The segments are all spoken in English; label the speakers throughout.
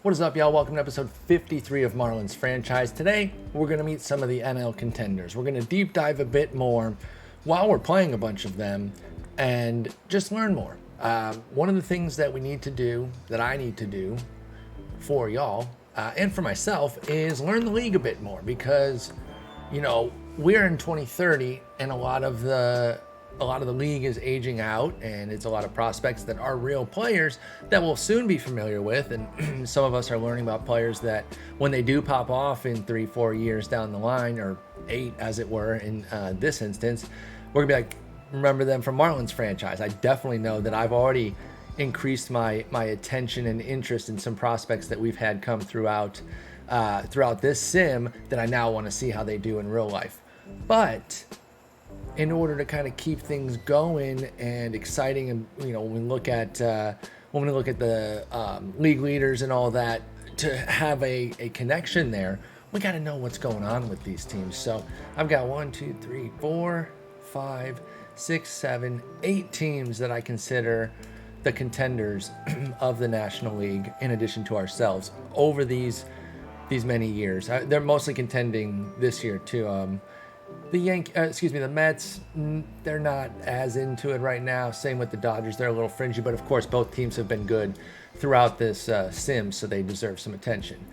Speaker 1: What is up, y'all? Welcome to episode 53 of Marlins Franchise. Today, we're going to meet some of the NL contenders. We're going to deep dive a bit more while we're playing a bunch of them and just learn more. One of the things that we need to do, that I need to do for y'all and for myself, is learn the league a bit more because, you know, we're in 2030 and a lot of the league is aging out, and it's a lot of prospects that are real players that we'll soon be familiar with. And some of us are learning about players that when they do pop off in 3-4 years down the line, or 8 as it were in this instance, we're gonna be like, remember them from Marlins franchise. I definitely know that I've already increased my attention and interest in some prospects that we've had come throughout this sim that I now want to see how they do in real life. But in order to kind of keep things going and exciting, and when we look at the league leaders and all that, to have a connection there, we got to know what's going on with these teams. So I've got 1, 2, 3, 4, 5, 6, 7, 8 teams that I consider the contenders of the National League, in addition to ourselves, over these many years. They're mostly contending this year too. The Mets, they're not as into it right now. Same with the Dodgers. They're a little fringy, but of course both teams have been good throughout this sim, so they deserve some attention.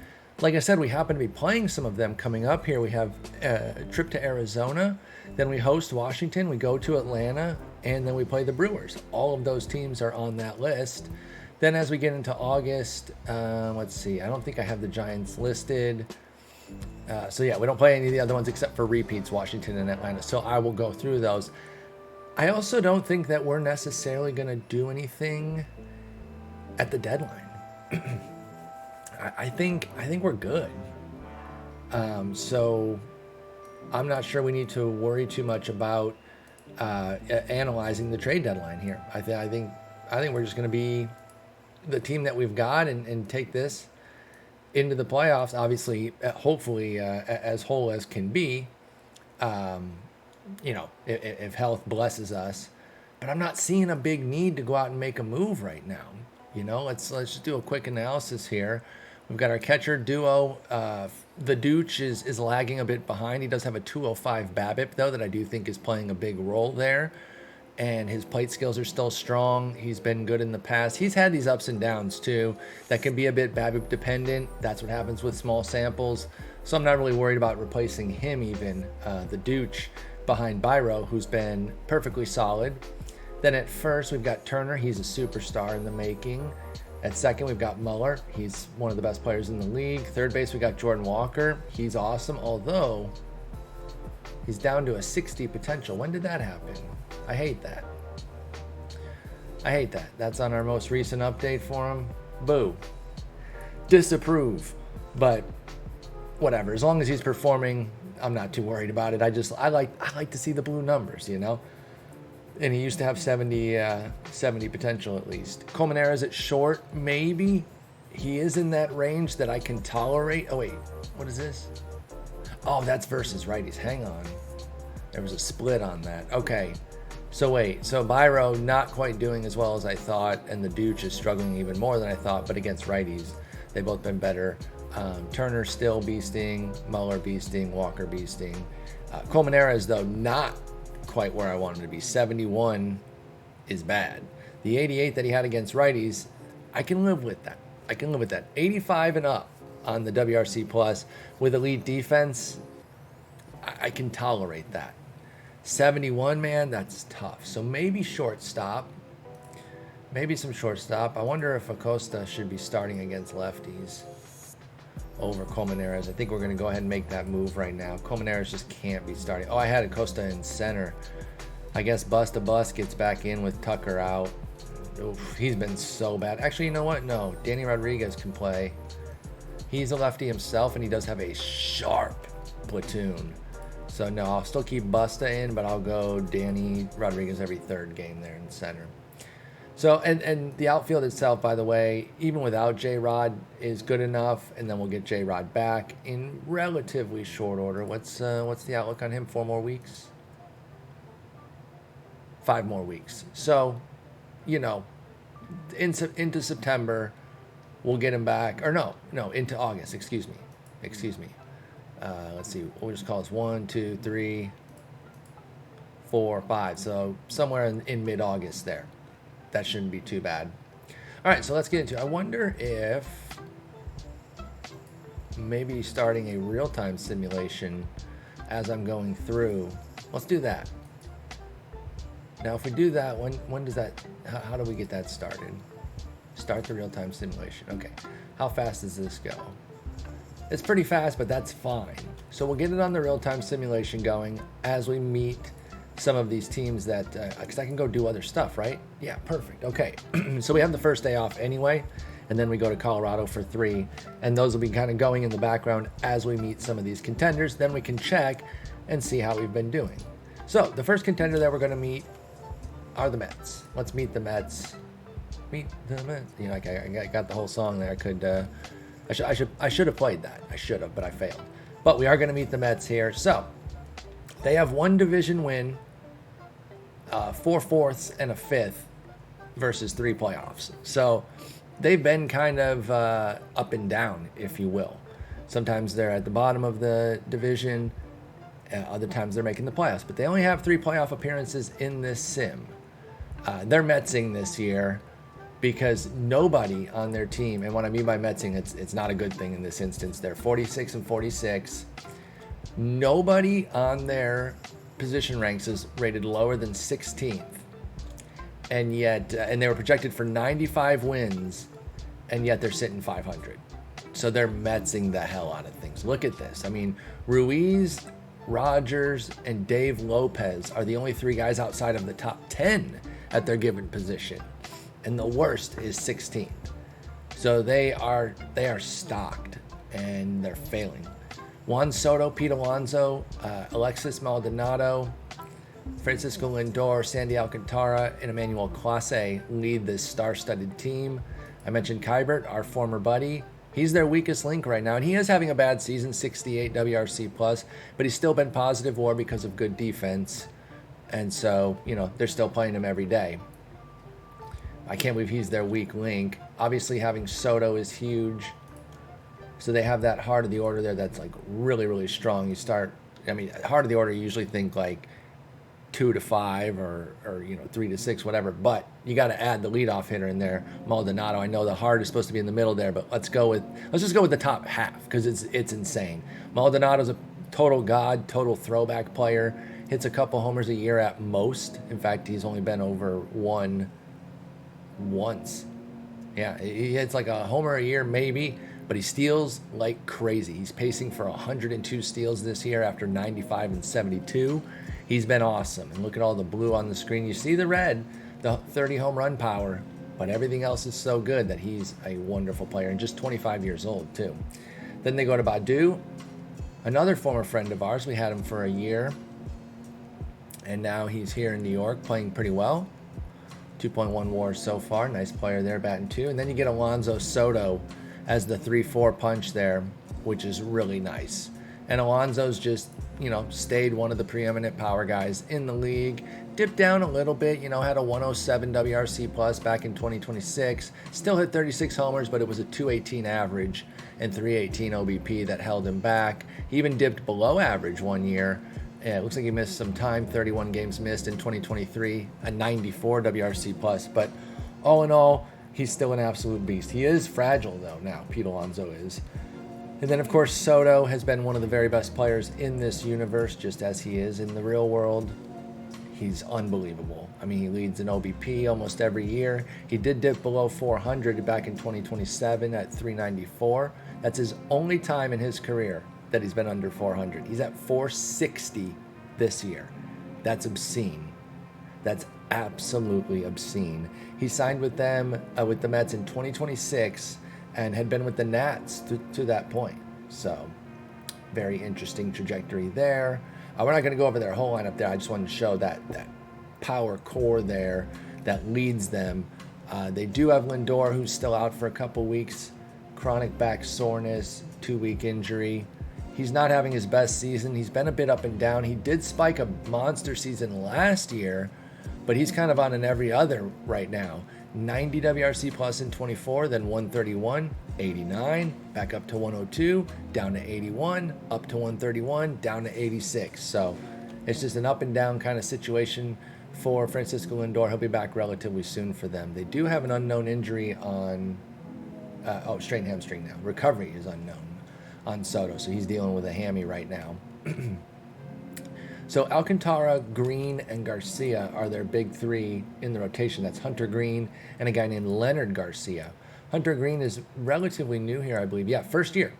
Speaker 1: Like I said, we happen to be playing some of them coming up here. We have a trip to Arizona, then we host Washington, we go to Atlanta, and then we play the Brewers. All of those teams are on that list. Then as we get into August, let's see, I don't think I have the Giants listed. So yeah, we don't play any of the other ones except for repeats, Washington and Atlanta. So I will go through those. I also don't think that we're necessarily going to do anything at the deadline. I think we're good. So I'm not sure we need to worry too much about analyzing the trade deadline here. I think we're just going to be the team that we've got and take this into the playoffs, obviously, hopefully as whole as can be, if health blesses us. But I'm not seeing a big need to go out and make a move right now. Let's just do a quick analysis here. We've got our catcher duo. The Dooch is lagging a bit behind. He does have a 205 BABIP, though, that I do think is playing a big role there. And his plate skills are still strong. He's been good in the past. He's had these ups and downs too that can be a bit BABIP dependent. That's what happens with small samples. So I'm not really worried about replacing him even, the Dooch, behind Byro, who's been perfectly solid. Then at first, we've got Turner. He's a superstar in the making. At second, we've got Muller. He's one of the best players in the league. Third base, we got Jordan Walker. He's awesome, although he's down to a 60 potential. When did that happen? I hate that. That's on our most recent update for him. Boo. Disapprove. But whatever. As long as he's performing, I'm not too worried about it. I like to see the blue numbers, And he used to have 70 potential at least. Colmenares at short, maybe. He is in that range that I can tolerate. Oh wait, what is this? Oh, that's versus righties. Hang on. There was a split on that. Okay. So Byro not quite doing as well as I thought, and the Dooch is struggling even more than I thought, but against righties, they've both been better. Turner still beasting, Muller beasting, Walker beasting. Colmenares, though, not quite where I want him to be. 71 is bad. The 88 that he had against righties, I can live with that. 85 and up on the WRC Plus with elite defense, I can tolerate that. 71, man, that's tough. So maybe shortstop. Maybe some shortstop. I wonder if Acosta should be starting against lefties over Colmenares. I think we're going to go ahead and make that move right now. Colmenares just can't be starting. Oh, I had Acosta in center. I guess Busta Bus gets back in with Tucker out. Oof, he's been so bad. Actually, you know what? No, Danny Rodriguez can play. He's a lefty himself, and he does have a sharp platoon. So no, I'll still keep Busta in, but I'll go Danny Rodriguez every third game there in center. So, and the outfield itself, by the way, even without J-Rod, is good enough, and then we'll get J-Rod back in relatively short order. What's the outlook on him? 4 more weeks? 5 more weeks. So, into September, we'll get him back. Or no, into August. Excuse me. Let's see. We'll just call this 1, 2, 3, 4, 5. So somewhere in mid-August there. That shouldn't be too bad. All right, so let's get into it. I wonder if maybe starting a real-time simulation as I'm going through. Let's do that. Now, if we do that, when does that, how do we get that started? Start the real-time simulation. Okay. How fast does this go? It's pretty fast, but that's fine. So we'll get it on the real-time simulation going as we meet some of these teams that, because I can go do other stuff, right? Yeah, perfect. Okay. So we have the first day off anyway, and then we go to Colorado for 3, and those will be kind of going in the background as we meet some of these contenders. Then we can check and see how we've been doing. So the first contender that we're going to meet are the Mets. Let's meet the Mets. Meet the Mets. You know, I got the whole song there. I should have played that. I should have, but I failed. But we are going to meet the Mets here. So they have 1 division win, 4 fourths, and a 5th versus 3 playoffs. So they've been kind of up and down, if you will. Sometimes they're at the bottom of the division. Other times they're making the playoffs. But they only have 3 playoff appearances in this sim. They're Metsing this year because nobody on their team, and what I mean by Metsing, it's not a good thing in this instance. They're 46 and 46. Nobody on their position ranks is rated lower than 16th. And yet, and they were projected for 95 wins, and yet they're sitting 500. So they're Metsing the hell out of things. Look at this. I mean, Ruiz, Rogers, and Dave Lopez are the only 3 guys outside of the top 10 at their given position. And the worst is 16th. So they are stocked, and they're failing. Juan Soto, Pete Alonso, Alexis Maldonado, Francisco Lindor, Sandy Alcantara, and Emmanuel Clase lead this star-studded team. I mentioned Kybert, our former buddy. He's their weakest link right now, and he is having a bad season, 68 WRC+, but he's still been positive WAR because of good defense. And so, you know, they're still playing him every day. I can't believe he's their weak link. Obviously, having Soto is huge. So they have that heart of the order there that's like really, really strong. You start, I mean, heart of the order, you usually think like 2 to 5 or 3 to 6, whatever. But you got to add the leadoff hitter in there, Maldonado. I know the heart is supposed to be in the middle there, but let's just go with the top half because it's insane. Maldonado's a total god, total throwback player. Hits a couple homers a year at most. In fact, he's only been over 1 once. Yeah, he hits like a homer a year maybe, but he steals like crazy. He's pacing for 102 steals this year after 95 and 72. He's been awesome. And look at all the blue on the screen. You see the red, the 30 home run power, but everything else is so good that he's a wonderful player and just 25 years old too. Then they go to Badu, another former friend of ours. We had him for a year, and now he's here in New York playing pretty well. 2.1 WAR so far. Nice player there, batting 2. And then you get Alonso Soto as the 3-4 punch there, which is really nice. And Alonso's just, stayed one of the preeminent power guys in the league. Dipped down a little bit, had a 107 WRC plus back in 2026. Still hit 36 homers, but it was a 218 average and 318 OBP that held him back. He even dipped below average one year. Yeah, it looks like he missed some time, 31 games missed in 2023, a 94 WRC plus. But all in all, he's still an absolute beast. He is fragile, though, now, Pete Alonso is. And then, of course, Soto has been one of the very best players in this universe, just as he is in the real world. He's unbelievable. I mean, he leads in OBP almost every year. He did dip below 400 back in 2027 at 394. That's his only time in his career that he's been under 400. He's at 460 this year. That's obscene. That's absolutely obscene. He signed with them, with the Mets in 2026 and had been with the Nats to that point. So, very interesting trajectory there. We're not going to go over their whole lineup there. I just wanted to show that power core there that leads them. They do have Lindor, who's still out for a couple weeks. Chronic back soreness, 2-week injury. He's not having his best season. He's been a bit up and down. He did spike a monster season last year, but he's kind of on an every other right now. 90 WRC plus in 24, then 131, 89, back up to 102, down to 81, up to 131, down to 86. So it's just an up and down kind of situation for Francisco Lindor. He'll be back relatively soon for them. They do have an unknown injury on, strained hamstring now. Recovery is unknown on Soto, so he's dealing with a hammy right now. So Alcantara, Green, and Garcia are their big three in the rotation. That's Hunter Green and a guy named Leonard Garcia. Hunter Green is relatively new here, I believe. Yeah, first year,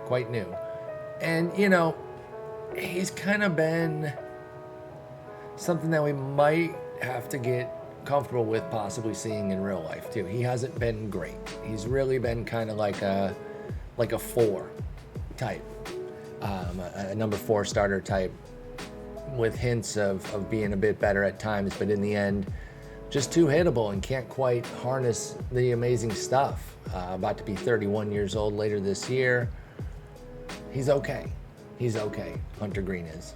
Speaker 1: quite new. And, you know, he's kind of been something that we might have to get comfortable with possibly seeing in real life, too. He hasn't been great. He's really been kind of like a 4 type. A number 4 starter type with hints of being a bit better at times, but in the end, just too hittable and can't quite harness the amazing stuff. About to be 31 years old later this year. He's okay. Hunter Green is.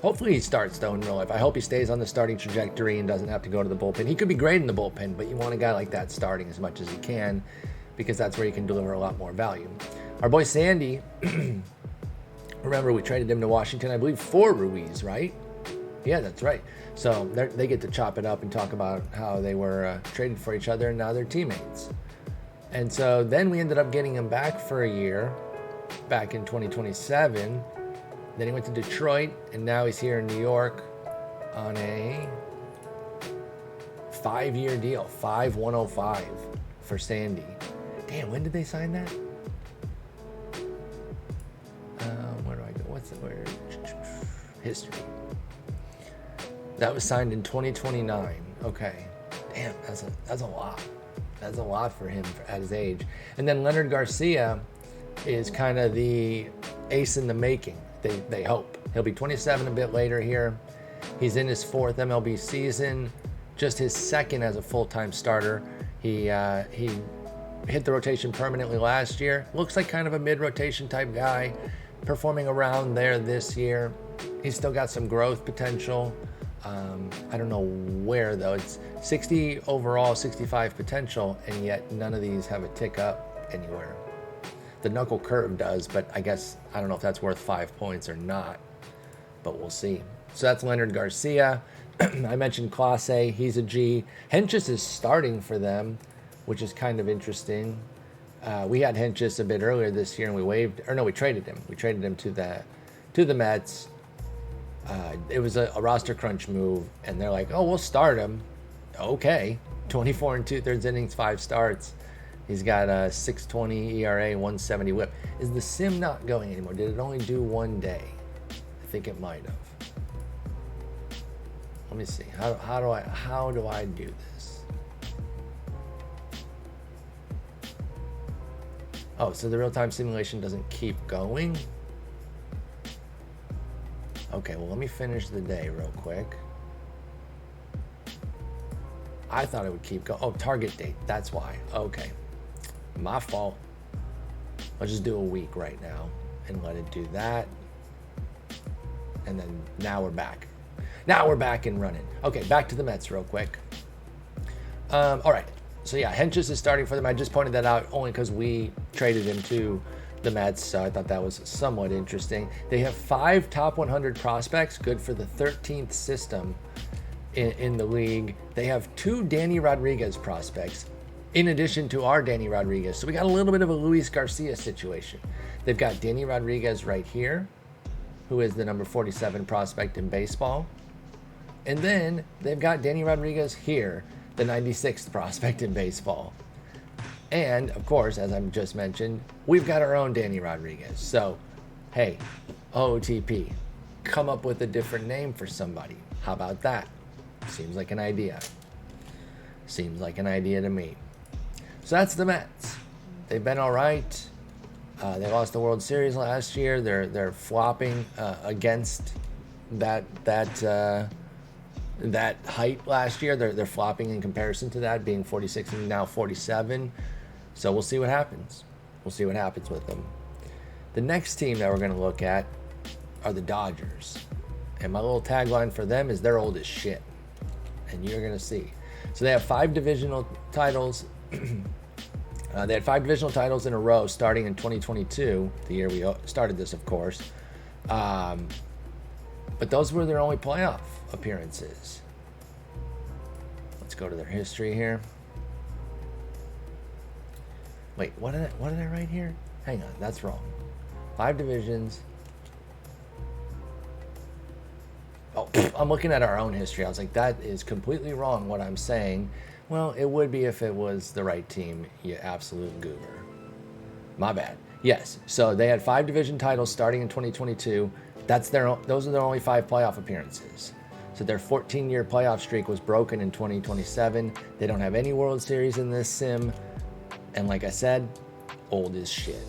Speaker 1: Hopefully he starts, though, in real life. I hope he stays on the starting trajectory and doesn't have to go to the bullpen. He could be great in the bullpen, but you want a guy like that starting as much as he can because that's where you can deliver a lot more value. Our boy Sandy... Remember, we traded him to Washington, I believe, for Ruiz, right? Yeah, that's right. So they get to chop it up and talk about how they were traded for each other and now they're teammates. And so then we ended up getting him back for a year, back in 2027. Then he went to Detroit, and now he's here in New York on a 5-year deal, 5,105 for Sandy. Damn, when did they sign that? Where do I go? What's the word? History. That was signed in 2029. Okay. Damn, that's a lot. That's a lot for him at his age. And then Leonard Garcia is kind of the ace in the making. They hope. He'll be 27 a bit later here. He's in his 4th MLB season, just his 2nd as a full-time starter. He hit the rotation permanently last year. Looks like kind of a mid-rotation type guy, performing around there this year. He's still got some growth potential. I don't know where, though. It's 60 overall, 65 potential, and yet none of these have a tick up anywhere. The knuckle curve does, but I guess, I don't know if that's worth 5 points or not, but we'll see. So that's Leonard Garcia. I mentioned Clase, he's a G. Henches is starting for them, which is kind of interesting. We had Henches a bit earlier this year, and we traded him. We traded him to the Mets. It was a roster crunch move, and they're like, oh, we'll start him. Okay. 24 2/3 innings, 5 starts. He's got a 6.20 ERA, 170 WHIP. Is the sim not going anymore? Did it only do 1 day? I think it might have. Let me see. How do I do this? Oh, so the real-time simulation doesn't keep going? Okay, well, let me finish the day real quick. I thought it would keep going. Oh, target date. That's why. Okay. My fault. I'll just do a week right now and let it do that. And then now we're back. Now we're back and running. Okay, back to the Mets real quick. All right. So, yeah, Henches is starting for them. I just pointed that out only because we traded him to the Mets, so I thought that was somewhat interesting. They have 5 top 100 prospects, good for the 13th system in the league. They have 2 Danny Rodriguez prospects in addition to our Danny Rodriguez. So we got a little bit of a Luis Garcia situation. They've got Danny Rodriguez right here, who is the number 47 prospect in baseball. And then they've got Danny Rodriguez here, the 96th prospect in baseball. And, of course, as I just mentioned, we've got our own Danny Rodriguez. So, hey, OOTP, come up with a different name for somebody. How about that? Seems like an idea. Seems like an idea to me. So that's the Mets. They've been all right. They lost the World Series last year. They're flopping against that height last year. They're flopping in comparison to that, being 46 and now 47. So we'll see what happens. We'll see what happens with them. The next team that we're going to look at are the Dodgers. And my little tagline for them is they're old as shit. And you're going to see. So they have 5 divisional titles. They had 5 divisional titles in a row starting in 2022, the year we started this, of course. But those were their only playoff appearances. Let's go to their history here. Wait, what did I write here? Hang on, that's wrong. 5 divisions. Oh, I'm looking at our own history. I was like, that is completely wrong what I'm saying. Well, it would be if it was the right team, you absolute goober. My bad. Yes, so they had 5 division titles starting in 2022. Those are their only 5 playoff appearances. So their 14-year playoff streak was broken in 2027. They don't have any World Series in this sim. And like I said, old as shit.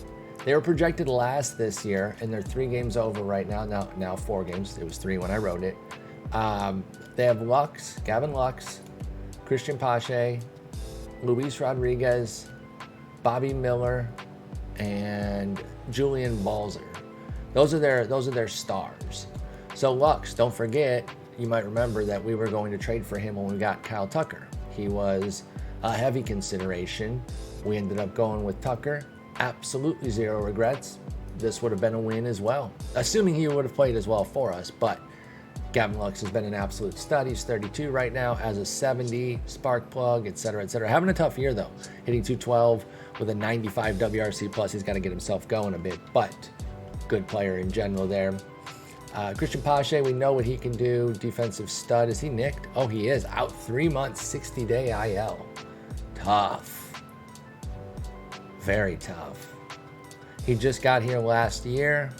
Speaker 1: They were projected last this year, and they're 3 games over right now. Now 4 games. It was 3 when I wrote it. They have Gavin Lux, Christian Pache, Luis Rodriguez, Bobby Miller, and Julian Balzer. Those are their stars. So Lux, don't forget, you might remember that we were going to trade for him when we got Kyle Tucker. He was a heavy consideration. We ended up going with Tucker. Absolutely 0 regrets. This would have been a win as well, assuming he would have played as well for us. But Gavin Lux has been an absolute stud. He's 32 right now, has a 70 spark plug, etc., etc. Having a tough year though, hitting 212 with a 95 WRC plus. He's got to get himself going a bit, but good player in general there. Christian Pache, we know what he can do. Defensive stud. Is he nicked? Oh, he is. Out 3 months, 60-day IL. Tough. Very tough. He just got here last year.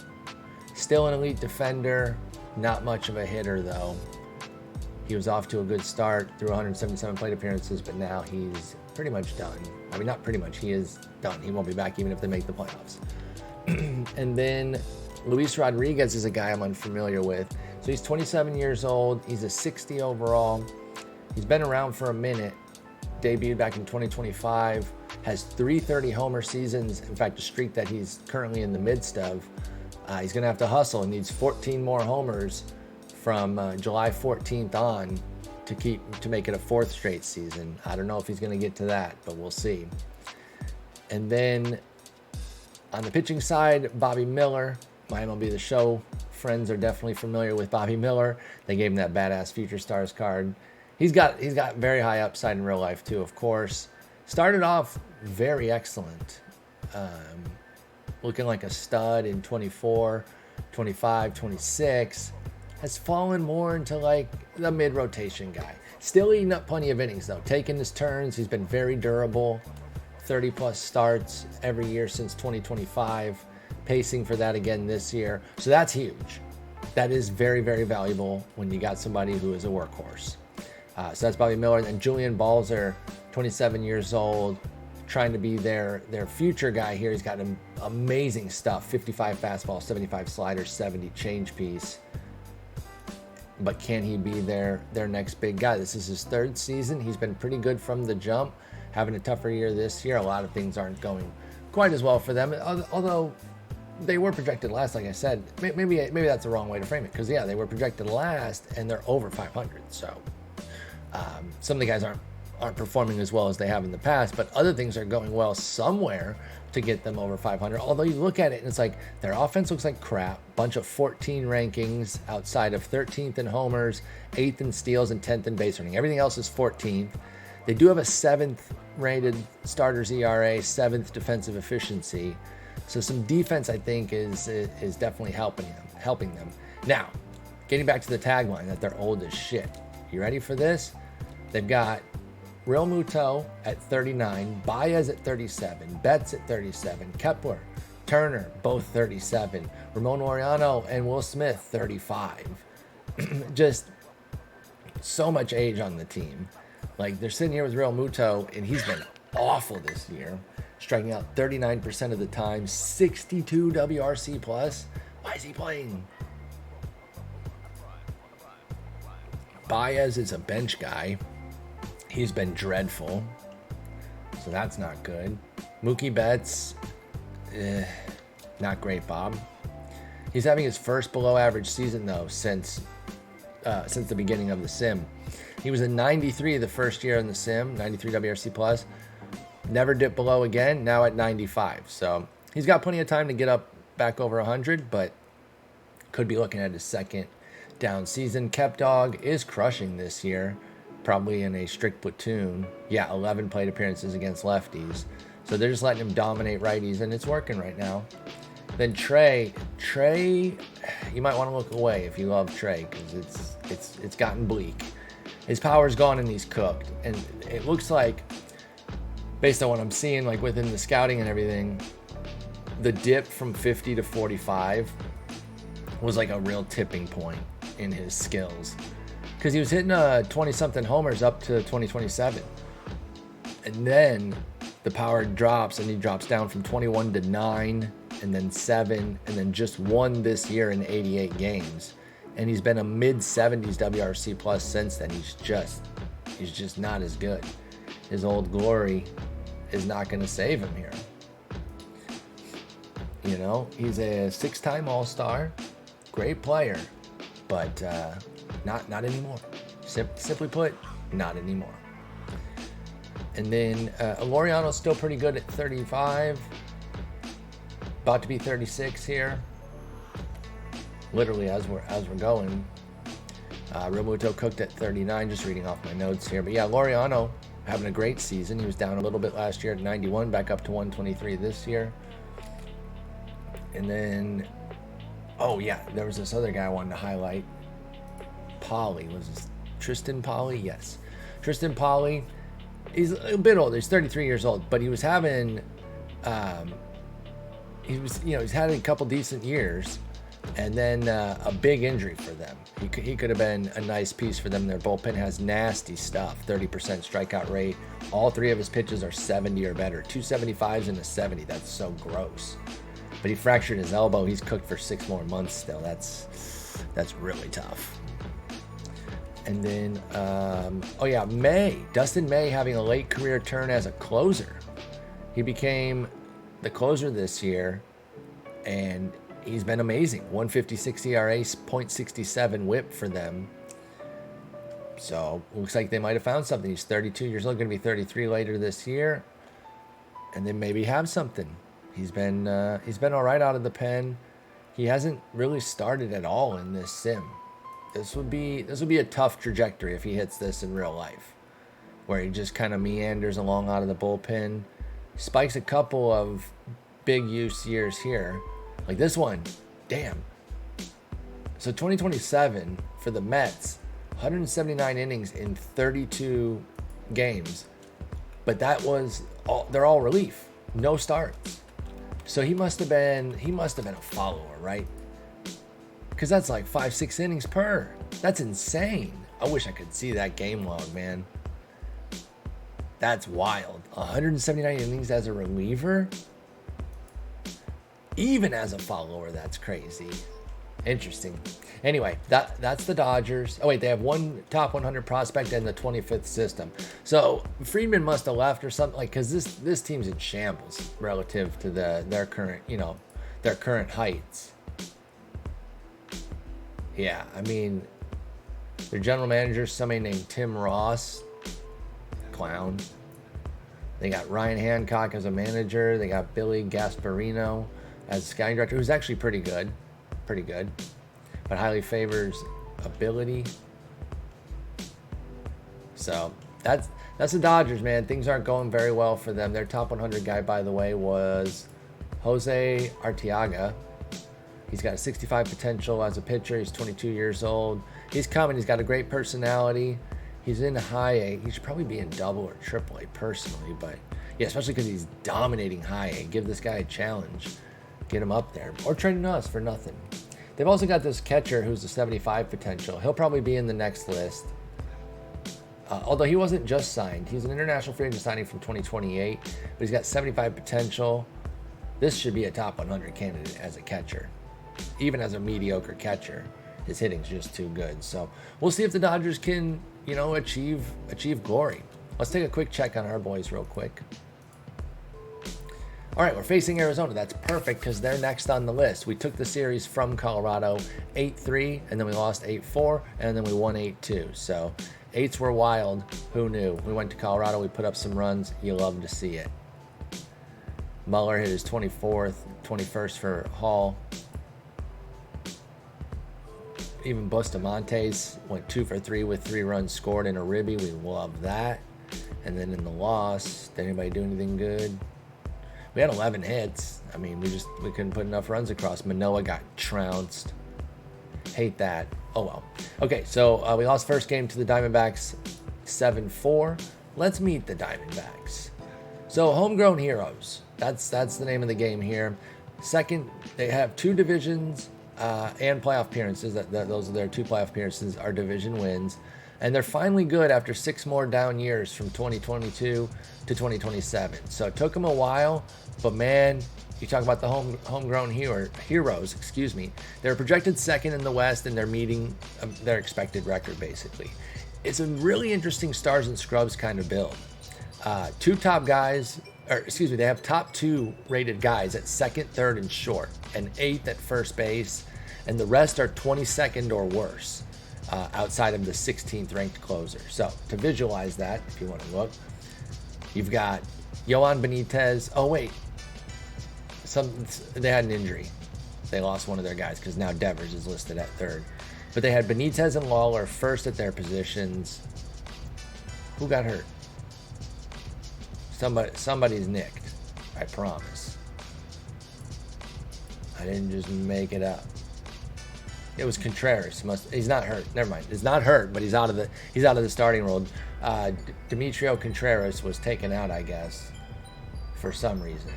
Speaker 1: Still an elite defender. Not much of a hitter, though. He was off to a good start through 177 plate appearances, but now he's pretty much done. I mean, not pretty much. He is done. He won't be back even if they make the playoffs. And then Luis Rodriguez is a guy I'm unfamiliar with. So he's 27 years old. He's a 60 overall. He's been around for a minute. Debuted back in 2025. Has 330 homer seasons. In fact, a streak that he's currently in the midst of. He's going to have to hustle and needs 14 more homers from July 14th on to make it a 4th straight season. I don't know if he's going to get to that, but we'll see. And then on the pitching side, Bobby Miller. My MLB The Show friends are definitely familiar with Bobby Miller. They gave him that badass Future Stars card. He's got very high upside in real life too, of course. Started off very excellent. Looking like a stud in 24, 25, 26. Has fallen more into like the mid-rotation guy. Still eating up plenty of innings though. Taking his turns. He's been very durable. 30 plus starts every year since 2025. Pacing for that again this year. So that's huge. That is very, very valuable when you got somebody who is a workhorse. So that's Bobby Miller. And Julian Balzer, 27 years old, trying to be their future guy here. He's got amazing stuff. 55 fastball, 75 slider, 70 change piece. But can he be their next big guy? This is his 3rd season. He's been pretty good from the jump. Having a tougher year this year. A lot of things aren't going quite as well for them. Although they were projected last, like I said. Maybe that's the wrong way to frame it. Because, yeah, they were projected last, and they're over 500. So some of the guys aren't performing as well as they have in the past, but other things are going well somewhere to get them over 500. Although you look at it and it's like their offense looks like crap. Bunch of 14 rankings outside of 13th in homers, 8th in steals, and 10th in base running. Everything else is 14th. They do have a 7th rated starters ERA, 7th defensive efficiency. So some defense, I think, is definitely helping them. Now, getting back to the tagline that they're old as shit. You ready for this? They've got Real Muto at 39, Baez at 37, Betts at 37, Kepler, Turner, both 37, Ramon Laureano and Will Smith, 35. Just so much age on the team. Like, they're sitting here with Real Muto, and he's been awful this year, striking out 39% of the time, 62 WRC plus. Why is he playing? Baez is a bench guy. He's been dreadful, so that's not good. Mookie Betts, not great, Bob. He's having his first below average season, though, since since the beginning of the sim. He was a 93 the first year in the sim, 93 WRC plus. Never dipped below again, now at 95. So he's got plenty of time to get up back over 100, but could be looking at his second down season. Kepdog is crushing this year, probably in a strict platoon. Yeah, 11 plate appearances against lefties. So they're just letting him dominate righties, and it's working right now. Then Trey, you might want to look away if you love Trey, because it's gotten bleak. His power's gone and he's cooked. And it looks like, based on what I'm seeing, like within the scouting and everything, the dip from 50 to 45 was like a real tipping point in his skills. Because he was hitting 20-something homers up to 2027. And then the power drops, and he drops down from 21 to 9, and then 7, and then just 1 this year in 88 games. And he's been a mid-70s WRC plus since then. He's just not as good. His old glory is not going to save him here. You know, he's a 6-time All-Star, great player, but not anymore. Simply put, not anymore. And then Laureano's still pretty good at 35. About to be 36 here. Literally as we're going. Realmuto cooked at 39, just reading off my notes here. But yeah, Laureano having a great season. He was down a little bit last year at 91, back up to 123 this year. And then, oh yeah, there was this other guy I wanted to highlight. Polly, was this Tristan Polly? Yes. Tristan Polly, he's a bit older. He's 33 years old, but he was having, he's had a couple decent years, and then a big injury for them. He could have been a nice piece for them. Their bullpen has nasty stuff, 30% strikeout rate. All 3 of his pitches are 70 or better, 275s and a 70. That's so gross. But he fractured his elbow. He's cooked for 6 more months still. That's really tough. And then, Dustin May having a late career turn as a closer. He became the closer this year, and he's been amazing. 156 ERA, .67 whip for them. So looks like they might have found something. He's 32 years old, going to be 33 later this year, and then maybe have something. He's been all right out of the pen. He hasn't really started at all in this sim. This would be a tough trajectory if he hits this in real life, where he just kind of meanders along out of the bullpen, spikes a couple of big use years here, like this one. Damn. So 2027 for the Mets, 179 innings in 32 games, but that was all. They're all relief, no starts. So he must have been a follower, right? Because that's like 5-6 innings per. That's insane. I wish I could see that game log, man. That's wild. 179 innings as a reliever? Even as a follower, that's crazy. Interesting. Anyway, that's the Dodgers. Oh wait, they have one top 100 prospect in the 25th system. So Friedman must have left or something, like, because this team's in shambles relative to their current heights. Yeah, I mean, their general manager is somebody named Tim Ross. Clown. They got Ryan Hancock as a manager. They got Billy Gasparino as scouting director, who's actually pretty good, but highly favors ability. So that's the Dodgers, man. Things aren't going very well for them. Their top 100 guy, by the way, was Jose Arteaga. He's got a 65 potential as a pitcher. He's 22 years old. He's coming. He's got a great personality. He's in high A. He should probably be in double or triple A personally, but yeah, especially because he's dominating high A. Give this guy a challenge. Get him up there. Or trading us for nothing. They've also got this catcher who's a 75 potential. He'll probably be in the next list. Although he wasn't just signed. He's an international free agent signing from 2028, but he's got 75 potential. This should be a top 100 candidate as a catcher. Even as a mediocre catcher, his hitting's just too good. So we'll see if the Dodgers can, achieve glory. Let's take a quick check on our boys real quick. All right, we're facing Arizona. That's perfect because they're next on the list. We took the series from Colorado 8-3, and then we lost 8-4, and then we won 8-2. So 8s were wild. Who knew? We went to Colorado. We put up some runs. You love to see it. Muller hit his 24th, 21st for Hall. Even Bustamontes went 2 for 3 with 3 runs scored in a ribby. We love that. And then in the loss, did anybody do anything good? We had 11 hits. I mean, we couldn't put enough runs across. Manoah got trounced. Hate that. Oh well. Okay, so we lost first game to the Diamondbacks 7-4. Let's meet the Diamondbacks. So homegrown heroes. That's the name of the game here. Second, they have 2 divisions and playoff appearances. Those are their 2 playoff appearances are division wins. And they're finally good after 6 more down years from 2022 to 2027. So it took them a while, but man, you talk about the homegrown heroes, excuse me. They're projected second in the West, and they're meeting their expected record, basically. It's a really interesting stars and scrubs kind of build. 2 top guys, they have top 2 rated guys at second, third, and short, and 8th at first base, and the rest are 22nd or worse. Outside of the 16th ranked closer. So to visualize that, if you want to look, you've got Yohan Benitez. Oh wait, they had an injury. They lost one of their guys because now Devers is listed at third. But they had Benitez and Lawler first at their positions. Who got hurt? Somebody's nicked. I promise. I didn't just make it up. It was Contreras. He's not hurt. Never mind. He's not hurt, but he's out of the starting role. Demetrio Contreras was taken out, I guess, for some reason.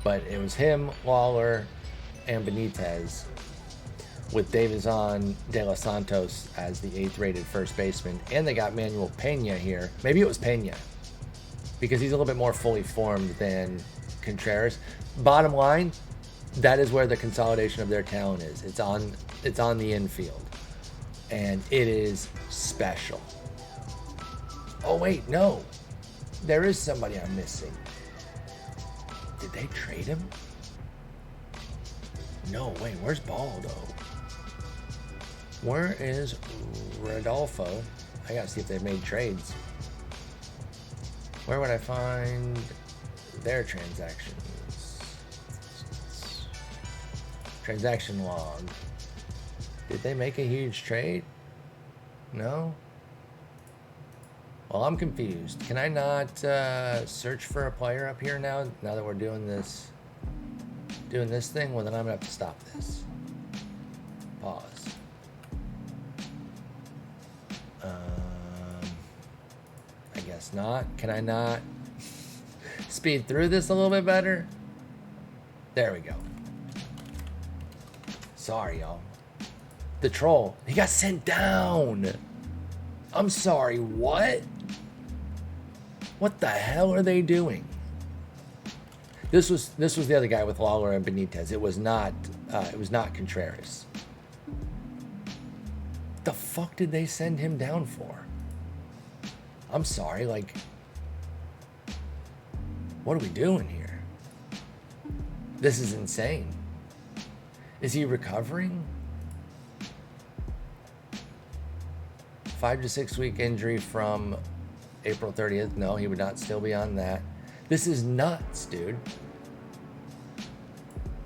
Speaker 1: But it was him, Lawler, and Benitez, with Davison De Los Santos as the 8th rated first baseman, and they got Manuel Pena here. Maybe it was Pena, because he's a little bit more fully formed than Contreras. Bottom line, that is where the consolidation of their talent is. It's on the infield, and it is special. Oh wait, no, there is somebody I'm missing. Did they trade him? No, wait, where's Baldo? Where is Rodolfo? I gotta see if they've made trades. Where would I find their transactions? Transaction log. Did they make a huge trade? No? Well, I'm confused. Can I not search for a player up here now that we're doing this thing? Well, then I'm gonna have to stop this. Pause. I guess not. Can I not speed through this a little bit better? There we go. Sorry, y'all. The troll, he got sent down. I'm sorry, what? What the hell are they doing? This was the other guy with Lawler and Benitez. It was not Contreras. The fuck did they send him down for? I'm sorry, like, what are we doing here? This is insane. Is he recovering? 5 to 6 week injury from April 30th. No, he would not still be on that. This is nuts, dude.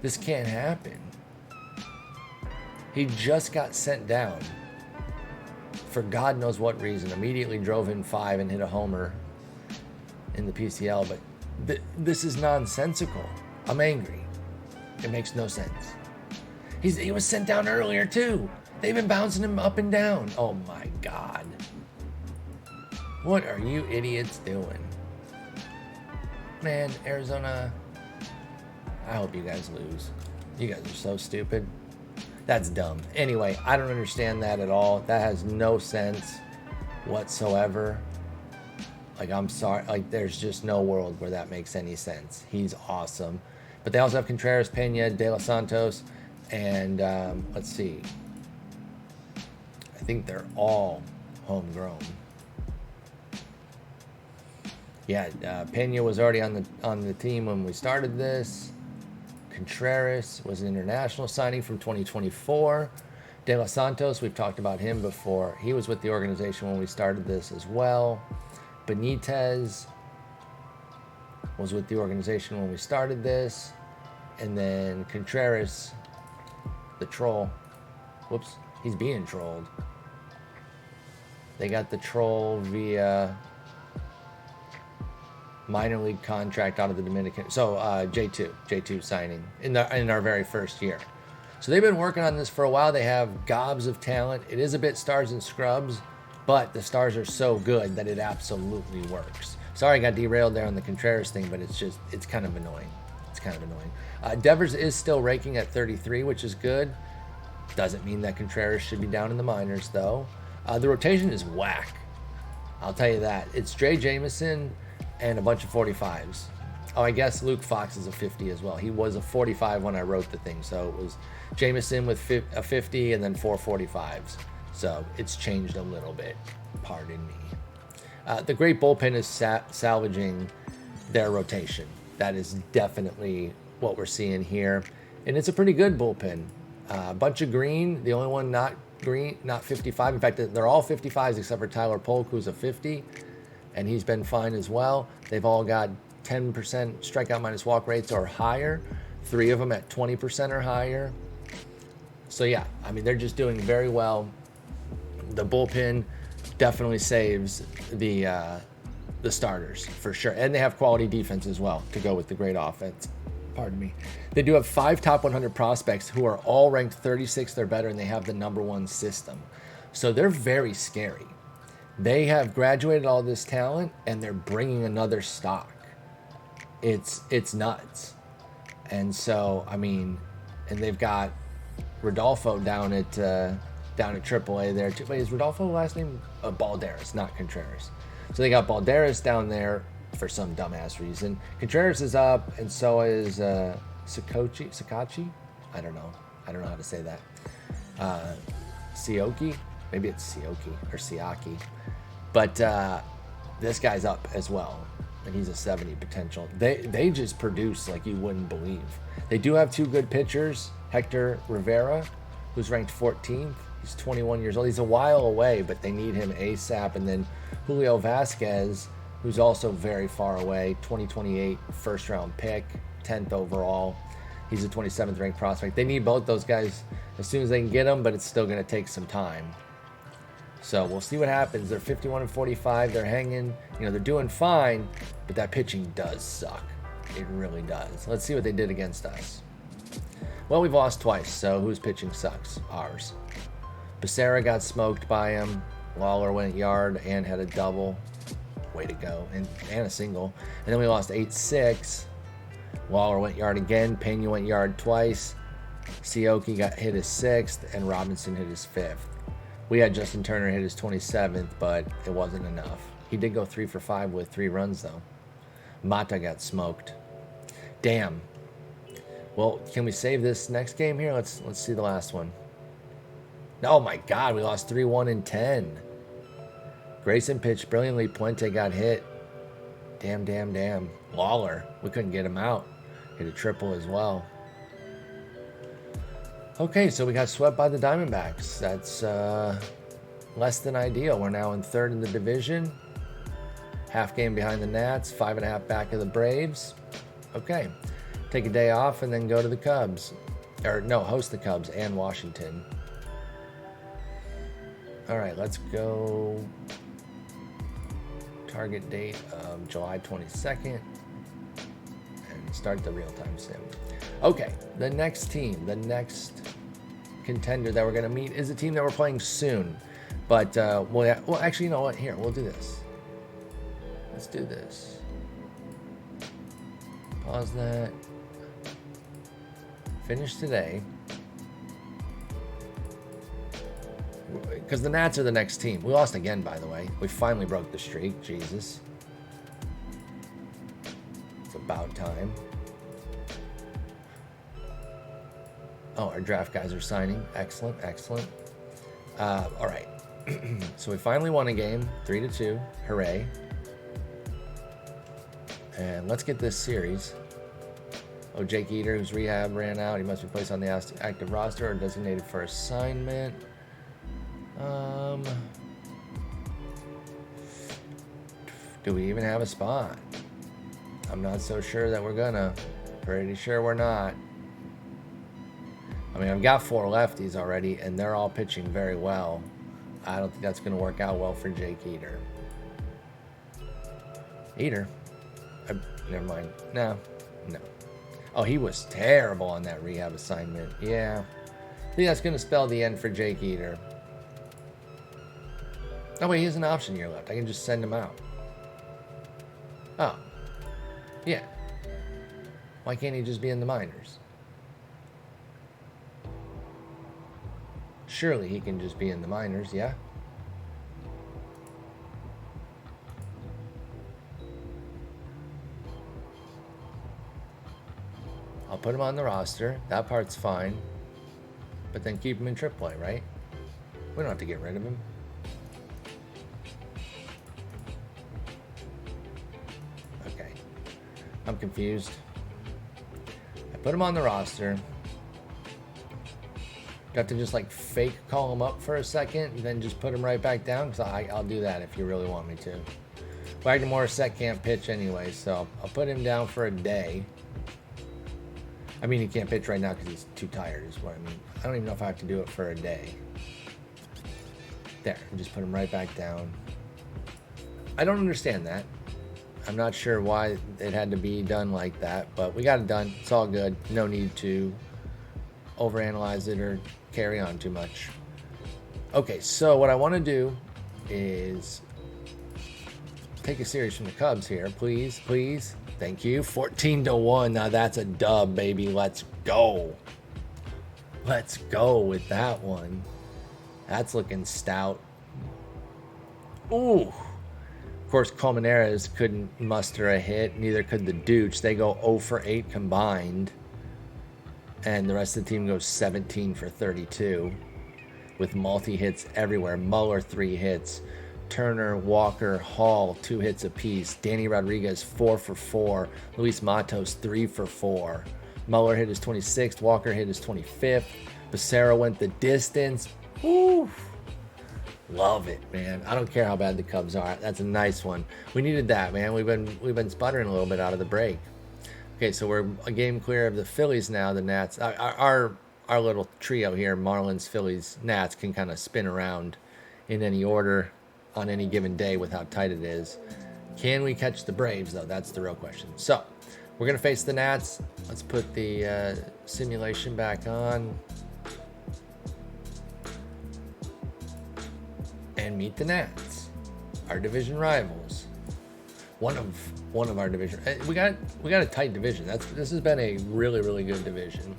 Speaker 1: This can't happen. He just got sent down for God knows what reason. Immediately drove in 5 and hit a homer in the PCL. But this is nonsensical. I'm angry. It makes no sense. He was sent down earlier too. They've been bouncing him up and down. Oh my God. What are you idiots doing? Man, Arizona, I hope you guys lose. You guys are so stupid. That's dumb. Anyway, I don't understand that at all. That has no sense whatsoever. Like, I'm sorry. Like, there's just no world where that makes any sense. He's awesome. But they also have Contreras, Pena, De Los Santos, and let's see. I think they're all homegrown. Yeah, Pena was already on the team when we started this. Contreras was an international signing from 2024. De Los Santos, we've talked about him before. He was with the organization when we started this as well. Benitez was with the organization when we started this. And then Contreras, the troll. Whoops, he's being trolled. They got the troll via minor league contract out of the Dominican. So J2 signing in our very first year. So they've been working on this for a while. They have gobs of talent. It is a bit stars and scrubs, but the stars are so good that it absolutely works. Sorry I got derailed there on the Contreras thing, but it's kind of annoying. It's kind of annoying. Devers is still raking at 33, which is good. Doesn't mean that Contreras should be down in the minors, though. The rotation is whack. I'll tell you that. It's Dre Jameson and a bunch of 45s. Oh, I guess Luke Fox is a 50 as well. He was a 45 when I wrote the thing, so it was Jameson with a 50 and then 4 45s. So it's changed a little bit. Pardon me. The great bullpen is salvaging their rotation. That is definitely what we're seeing here. And it's a pretty good bullpen. A bunch of green. The only one not green, not 55. In fact, they're all 55s except for Tyler Polk, who's a 50. And he's been fine as well. They've all got 10% strikeout minus walk rates or higher. 3 of them at 20% or higher. So yeah, I mean, they're just doing very well. The bullpen definitely saves the starters for sure. And they have quality defense as well to go with the great offense. Pardon me. They do have 5 top 100 prospects who are all ranked 36th or better, and they have the #1 system. So they're very scary. They have graduated all this talent, and they're bringing another stock. It's nuts. And so, I mean, and they've got Rodolfo down at AAA there too. Wait, is Rodolfo last name? Balderas, not Contreras. So they got Balderas down there for some dumbass reason. Contreras is up, and so is Sakachi. I don't know how to say that. Sioki, maybe it's Sioki or Siaki, but this guy's up as well, and he's a 70 potential. They just produce like you wouldn't believe. They do have 2 good pitchers. Hector Rivera, who's ranked 14th. He's 21 years old. He's a while away, but they need him ASAP. And then Julio Vasquez, who's also very far away, 2028 first-round pick, 10th overall. He's a 27th ranked prospect. They need both those guys as soon as they can get them, but it's still going to take some time. So we'll see what happens. They're 51 and 45. They're hanging. You know, they're doing fine, but that pitching does suck. It really does. Let's see what they did against us. Well, we've lost twice, so whose pitching sucks? Ours. Becerra got smoked by him. Lawler went yard and had a double. Way to go. And a single. And then we lost 8-6. Lawler went yard again. Pena went yard twice. Sioki got hit his 6th, and Robinson hit his 5th. We had Justin Turner hit his 27th, but it wasn't enough. He did go 3 for 5 with 3 runs, though. Mata got smoked. Damn. Well, can we save this next game here? Let's see the last one. Oh my God, we lost 3-1 in 10. Grayson pitched brilliantly. Puente got hit. Damn. Lawler, we couldn't get him out. Hit a triple as well. Okay, so we got swept by the Diamondbacks. That's less than ideal. We're now in 3rd in the division. Half game behind the Nats, 5.5 back of the Braves. Okay. Take a day off and then go to the Cubs. Or no, host the Cubs and Washington. All right, let's go. Target date of July 22nd. And start the real-time sim. Okay, the next team, the next contender that we're going to meet is a team that we're playing soon. But, well, actually, you know what? Here, we'll do this. Let's do this. Pause that. Finish today. Because the Nats are the next team. We lost again, by the way. We finally broke the streak. Jesus. It's about time. Oh, our draft guys are signing. Excellent. All right. So we finally won a game. 3-2. Hooray. And let's get this series. Oh, Jake Eater, whose rehab ran out. He must be placed on the active roster or designated for assignment. Do we even have a spot? I'm not so sure that we're gonna. Pretty sure we're not. I mean, I've got 4 lefties already, and they're all pitching very well. I don't think that's gonna work out well for Jake Eater. Eater? Never mind. No. Oh, he was terrible on that rehab assignment. Yeah. I think that's gonna spell the end for Jake Eater. Oh, wait, he has an option year left. I can just send him out. Oh. Yeah. Why can't he just be in the minors? Surely he can just be in the minors, yeah? I'll put him on the roster. That part's fine. But then keep him in AAA, right? We don't have to get rid of him. Okay. I'm confused. I put him on the roster. You have to just like fake call him up for a second and then just put him right back down? Because I'll do that if you really want me to. Wagner Morissette can't pitch anyway, so I'll put him down for a day. I mean, he can't pitch right now because he's too tired is what I mean. I don't even know if I have to do it for a day. There, just put him right back down. I don't understand that. I'm not sure why it had to be done like that, but we got it done. It's all good. No need to overanalyze it or carry on too much. Okay, so what I want to do is take a series from the Cubs here, please. Thank you. 14-1. Now that's a dub, baby. Let's go. Let's go with that one. That's looking stout. Ooh. Of course, Colmenares couldn't muster a hit. Neither could the Dooch. They go 0 for 8 combined. And the rest of the team goes 17 for 32. With multi-hits everywhere. Muller, 3 hits. Turner, Walker, Hall, 2 hits apiece. Danny Rodriguez, 4 for 4. Luis Matos, 3 for 4. Muller hit his 26th. Walker hit his 25th. Becerra went the distance. Woo! Love it, man. I don't care how bad the Cubs are. That's a nice one. We needed that, man. We've been sputtering a little bit out of the break. Okay, so we're a game clear of the Phillies now. The Nats, our little trio here, Marlins, Phillies, Nats, can kind of spin around in any order on any given day with how tight it is. Can we catch the Braves, though? That's the real question. So we're going to face the Nats. Let's put the simulation back on and meet the Nats, our division rivals. One of our division. We got a tight division. This has been a really good division.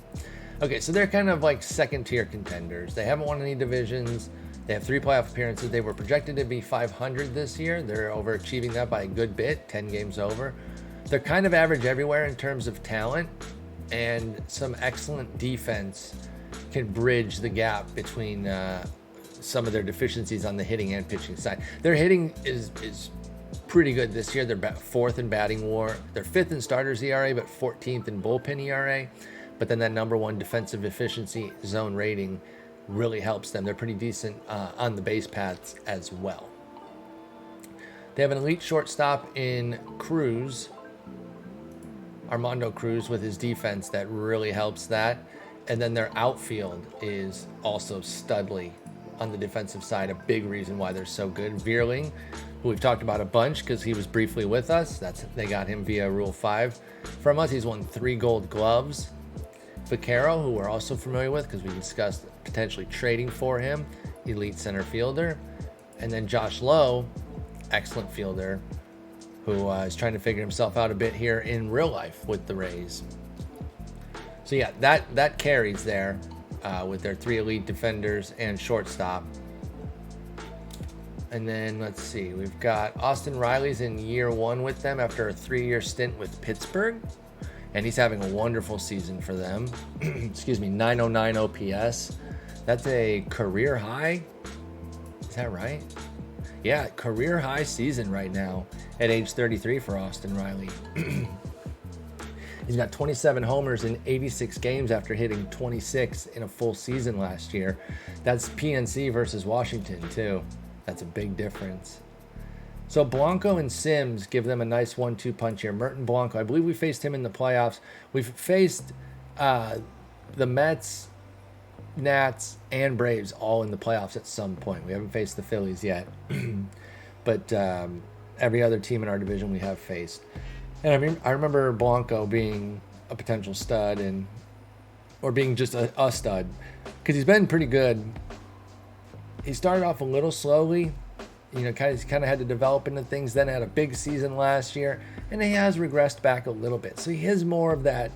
Speaker 1: Okay, so they're kind of like second tier contenders. They haven't won any divisions. They have 3 playoff appearances. They were projected to be 500 this year. They're overachieving that by a good bit, 10 games over. They're kind of average everywhere in terms of talent, and some excellent defense can bridge the gap between some of their deficiencies on the hitting and pitching side. Their hitting is pretty good this year. They're 4th in batting WAR. They're 5th in starters ERA, but 14th in bullpen ERA. But then that number 1 defensive efficiency zone rating really helps them. They're pretty decent on the base paths as well. They have an elite shortstop in Cruz, Armando Cruz, with his defense that really helps that. And then their outfield is also studly on the defensive side, a big reason why they're so good. Veerling, who we've talked about a bunch because he was briefly with us. They got him via Rule 5 from us. He's won 3 Gold Gloves. Vaquero, who we're also familiar with because we discussed potentially trading for him, elite center fielder. And then Josh Lowe, excellent fielder, who is trying to figure himself out a bit here in real life with the Rays. So yeah, that carries there with their 3 elite defenders and shortstop. And then let's see, we've got Austin Riley's in year 1 with them after a 3-year stint with Pittsburgh. And he's having a wonderful season for them. Excuse me, 909 OPS. That's a career high. Is that right? Yeah, career high season right now. at age 33 for Austin Riley. He's got 27 homers in 86 games after hitting 26 in a full season last year. That's PNC versus Washington, too. That's a big difference. So Blanco and Sims give them a nice 1-2 punch here. Merton Blanco, I believe we faced him in the playoffs. We've faced the Mets, Nats, and Braves all in the playoffs at some point. We haven't faced the Phillies yet. But every other team in our division we have faced. And I remember Blanco being a potential stud or being just a stud because he's been pretty good. He started off a little slowly, kind of had to develop into things. Then had a big season last year, and he has regressed back a little bit. So he is more of that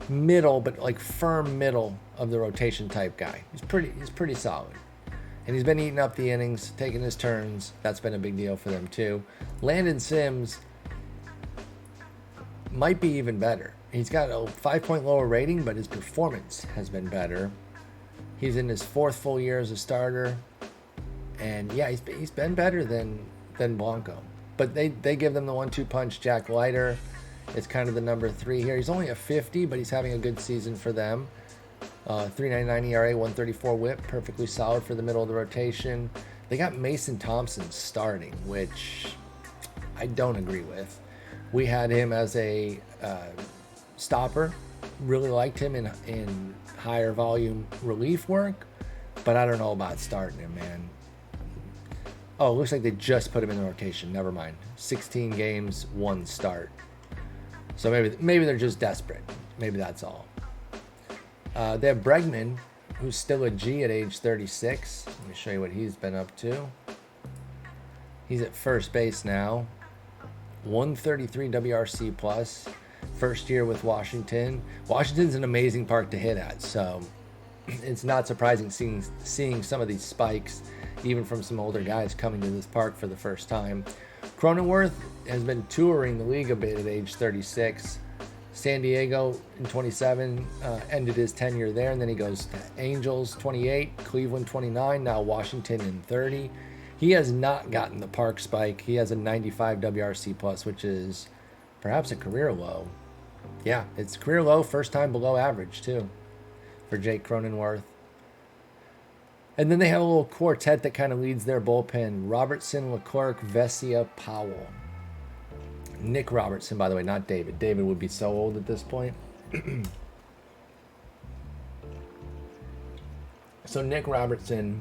Speaker 1: middle, but like firm middle of the rotation type guy. He's pretty solid. And he's been eating up the innings, taking his turns. That's been a big deal for them too. Landon Sims might be even better. He's got a 5-point lower rating, but his performance has been better. He's in his 4th full year as a starter. And yeah, he's been better than Blanco. But they give them the 1-2 punch. Jack Leiter is kind of the number 3 here. He's only a 50, but he's having a good season for them. 3.99 ERA, 134 WHIP, perfectly solid for the middle of the rotation. They got Mason Thompson starting, which I don't agree with. We had him as a stopper. Really liked him in higher volume relief work, but I don't know about starting him, man. Oh, it looks like they just put him in the rotation. Never mind. 16 games, 1 start. So maybe they're just desperate. Maybe that's all. They have Bregman, who's still a G at age 36. Let me show you what he's been up to. He's at first base now. 133 WRC plus. First year with Washington. Washington's an amazing park to hit at, so it's not surprising seeing some of these spikes, even from some older guys coming to this park for the first time. Cronenworth has been touring the league a bit at age 36. San Diego in 27 ended his tenure there, and then he goes to Angels 28, Cleveland 29, now Washington in 30. He has not gotten the park spike. He has a 95 WRC plus, which is perhaps a career low. Yeah, it's career low, first time below average too for Jake Cronenworth. And then they have a little quartet that kind of leads their bullpen. Robertson, Leclerc, Vesia, Powell. Nick Robertson, by the way, not David. David would be so old at this point. So Nick Robertson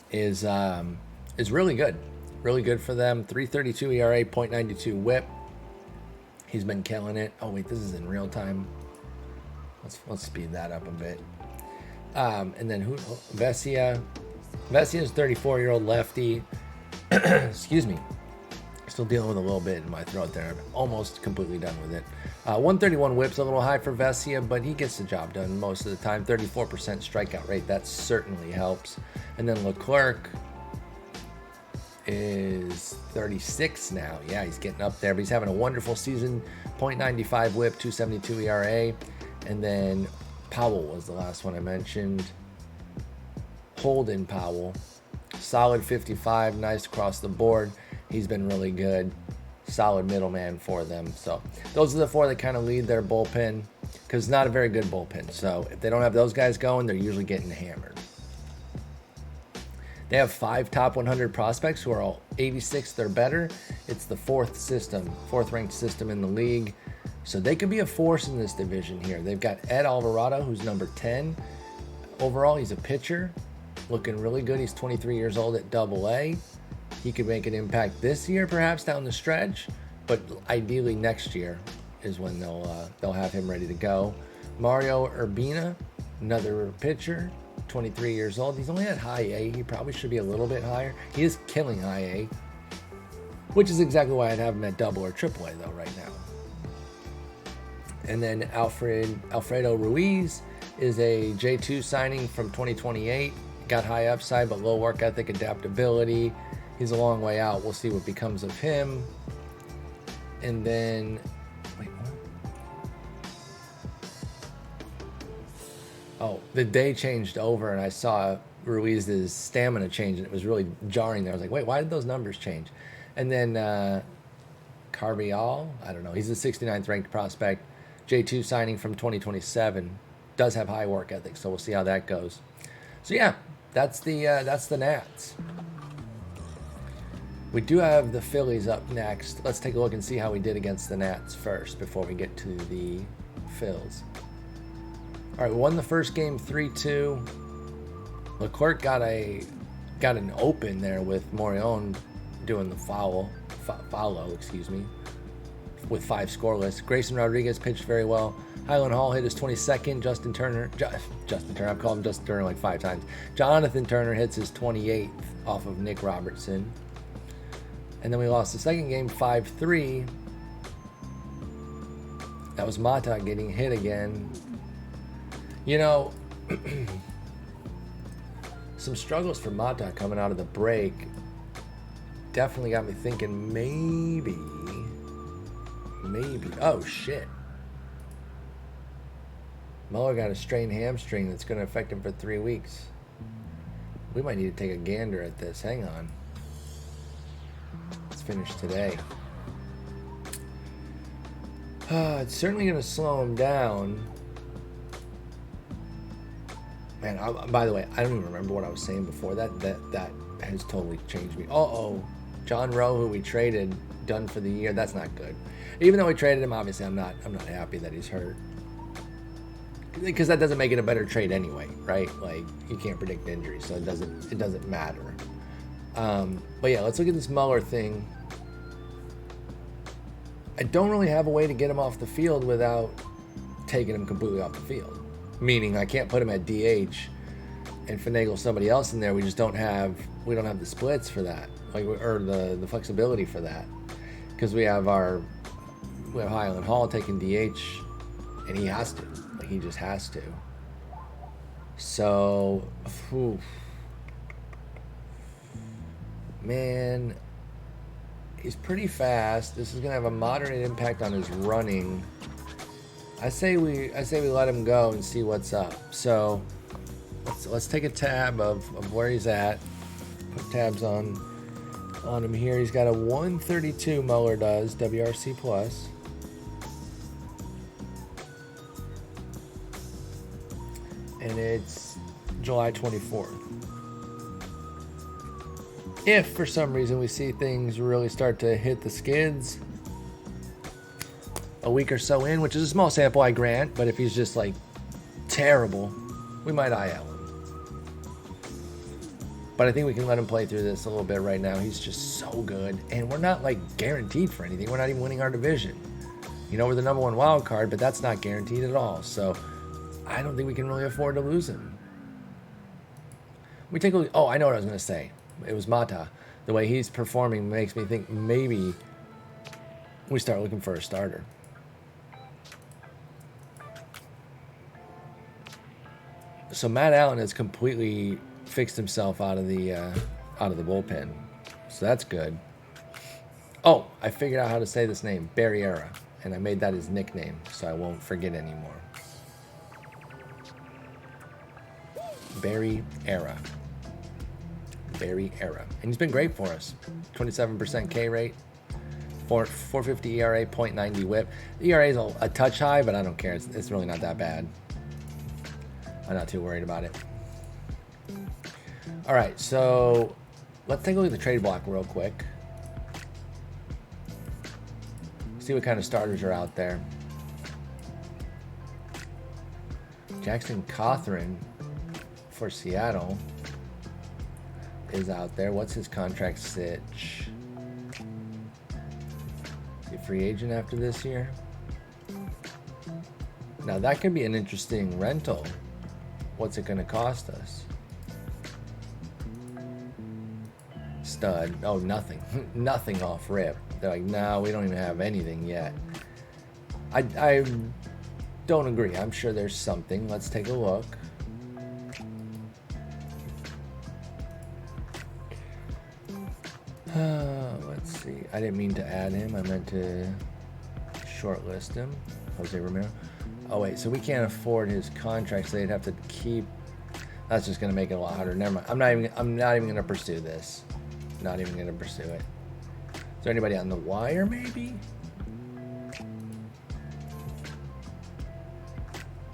Speaker 1: is really good. Really good for them. 3.32 ERA, 0.92 WHIP. He's been killing it. Oh, wait, this is in real time. Let's speed that up a bit. And then Vesia. Vesia is a 34-year-old lefty. Excuse me. Still dealing with a little bit in my throat there. I'm almost completely done with it. 131 WHIP's a little high for Vesia, but he gets the job done most of the time. 34% strikeout rate. That certainly helps. And then Leclerc is 36 now. Yeah, he's getting up there, but he's having a wonderful season. 0.95 WHIP, 2.72 ERA. And then Powell was the last one I mentioned. Holden Powell. Solid 55, nice across the board. He's been really good. Solid middleman for them. So those are the 4 that kind of lead their bullpen, because it's not a very good bullpen. So if they don't have those guys going, they're usually getting hammered. They have 5 top 100 prospects who are all 86th or better. It's the 4th ranked system in the league. So they could be a force in this division here. They've got Ed Alvarado, who's number 10. Overall, he's a pitcher. Looking really good. He's 23 years old at AA. He could make an impact this year, perhaps down the stretch, but ideally next year is when they'll have him ready to go. Mario Urbina, another pitcher, 23 years old. He's only at high A. He probably should be a little bit higher. He is killing high A, which is exactly why I'd have him at double or triple A though right now. And then Alfredo Ruiz is a J2 signing from 2028. Got high upside, but low work ethic, adaptability. He's a long way out. We'll see what becomes of him. And then, wait, what? Oh, the day changed over, and I saw Ruiz's stamina changed, and it was really jarring there. I was like, wait, why did those numbers change? And then Carvial, I don't know. He's a 69th ranked prospect. J2 signing from 2027. Does have high work ethic, so we'll see how that goes. So yeah, that's the Nats. We do have the Phillies up next. Let's take a look and see how we did against the Nats first before we get to the Phils. All right, we won the first game 3-2. Leclerc got an open there with Morion doing the follow, with 5 scoreless. Grayson Rodriguez pitched very well. Highland Hall hit his 22nd. Justin Turner, I've called him Justin Turner like 5 times. Jonathan Turner hits his 28th off of Nick Robertson. And then we lost the second game 5-3. That was Mata getting hit again. You know, some struggles for Mata coming out of the break definitely got me thinking maybe. Oh, shit. Muller got a strained hamstring that's going to affect him for 3 weeks. We might need to take a gander at this. Hang on. Let's finish today. It's certainly going to slow him down. Man, by the way, I don't even remember what I was saying before. That has totally changed me. John Rowe, who we traded, done for the year. That's not good. Even though we traded him, obviously I'm not happy that he's hurt. Because that doesn't make it a better trade anyway, right? Like, you can't predict injuries, so it doesn't matter. But yeah, let's look at this Muller thing. I don't really have a way to get him off the field without taking him completely off the field. Meaning I can't put him at DH and finagle somebody else in there. We don't have the splits for that, or the flexibility for that, because we have Highland Hall taking DH, and he has to. He just has to. So, man, he's pretty fast. This is gonna have a moderate impact on his running. I say we let him go and see what's up. So let's take a tab of where he's at. Put tabs on him here. He's got a 132. Muller does WRC plus. And it's July 24th. If for some reason we see things really start to hit the skids a week or so in, which is a small sample, I grant, but if he's just like terrible, we might IL him. But I think we can let him play through this a little bit right now. He's just so good, and we're not like guaranteed for anything. We're not even winning our division. You know, we're the number 1 wild card, but that's not guaranteed at all. So I don't think we can really afford to lose him. We take a look. Oh, I know what I was going to say. It was Mata. The way he's performing makes me think maybe we start looking for a starter. So Matt Allen has completely fixed himself out of the bullpen. So that's good. Oh, I figured out how to say this name, Barriera, and I made that his nickname, so I won't forget anymore. Barriera. And he's been great for us. 27% K rate, 450 ERA, .90 whip. The ERA is a touch high, but I don't care. It's really not that bad. I'm not too worried about it. All right, so let's take a look at the trade block real quick. See what kind of starters are out there. Jackson Cawthorn for Seattle is out there. What's his contract sitch? Is he a free agent after this year? Now that could be an interesting rental. What's it going to cost us? Stud. Oh, nothing. Nothing off rip. They're like, no, we don't even have anything yet. I don't agree. I'm sure there's something. Let's take a look. Let's see. I didn't mean to add him. I meant to shortlist him. Jose Romero. Oh, wait. So we can't afford his contract, so they'd have to keep... That's just gonna make it a lot harder. Never mind. I'm not even gonna pursue this. Not even gonna pursue it. Is there anybody on the wire? Maybe.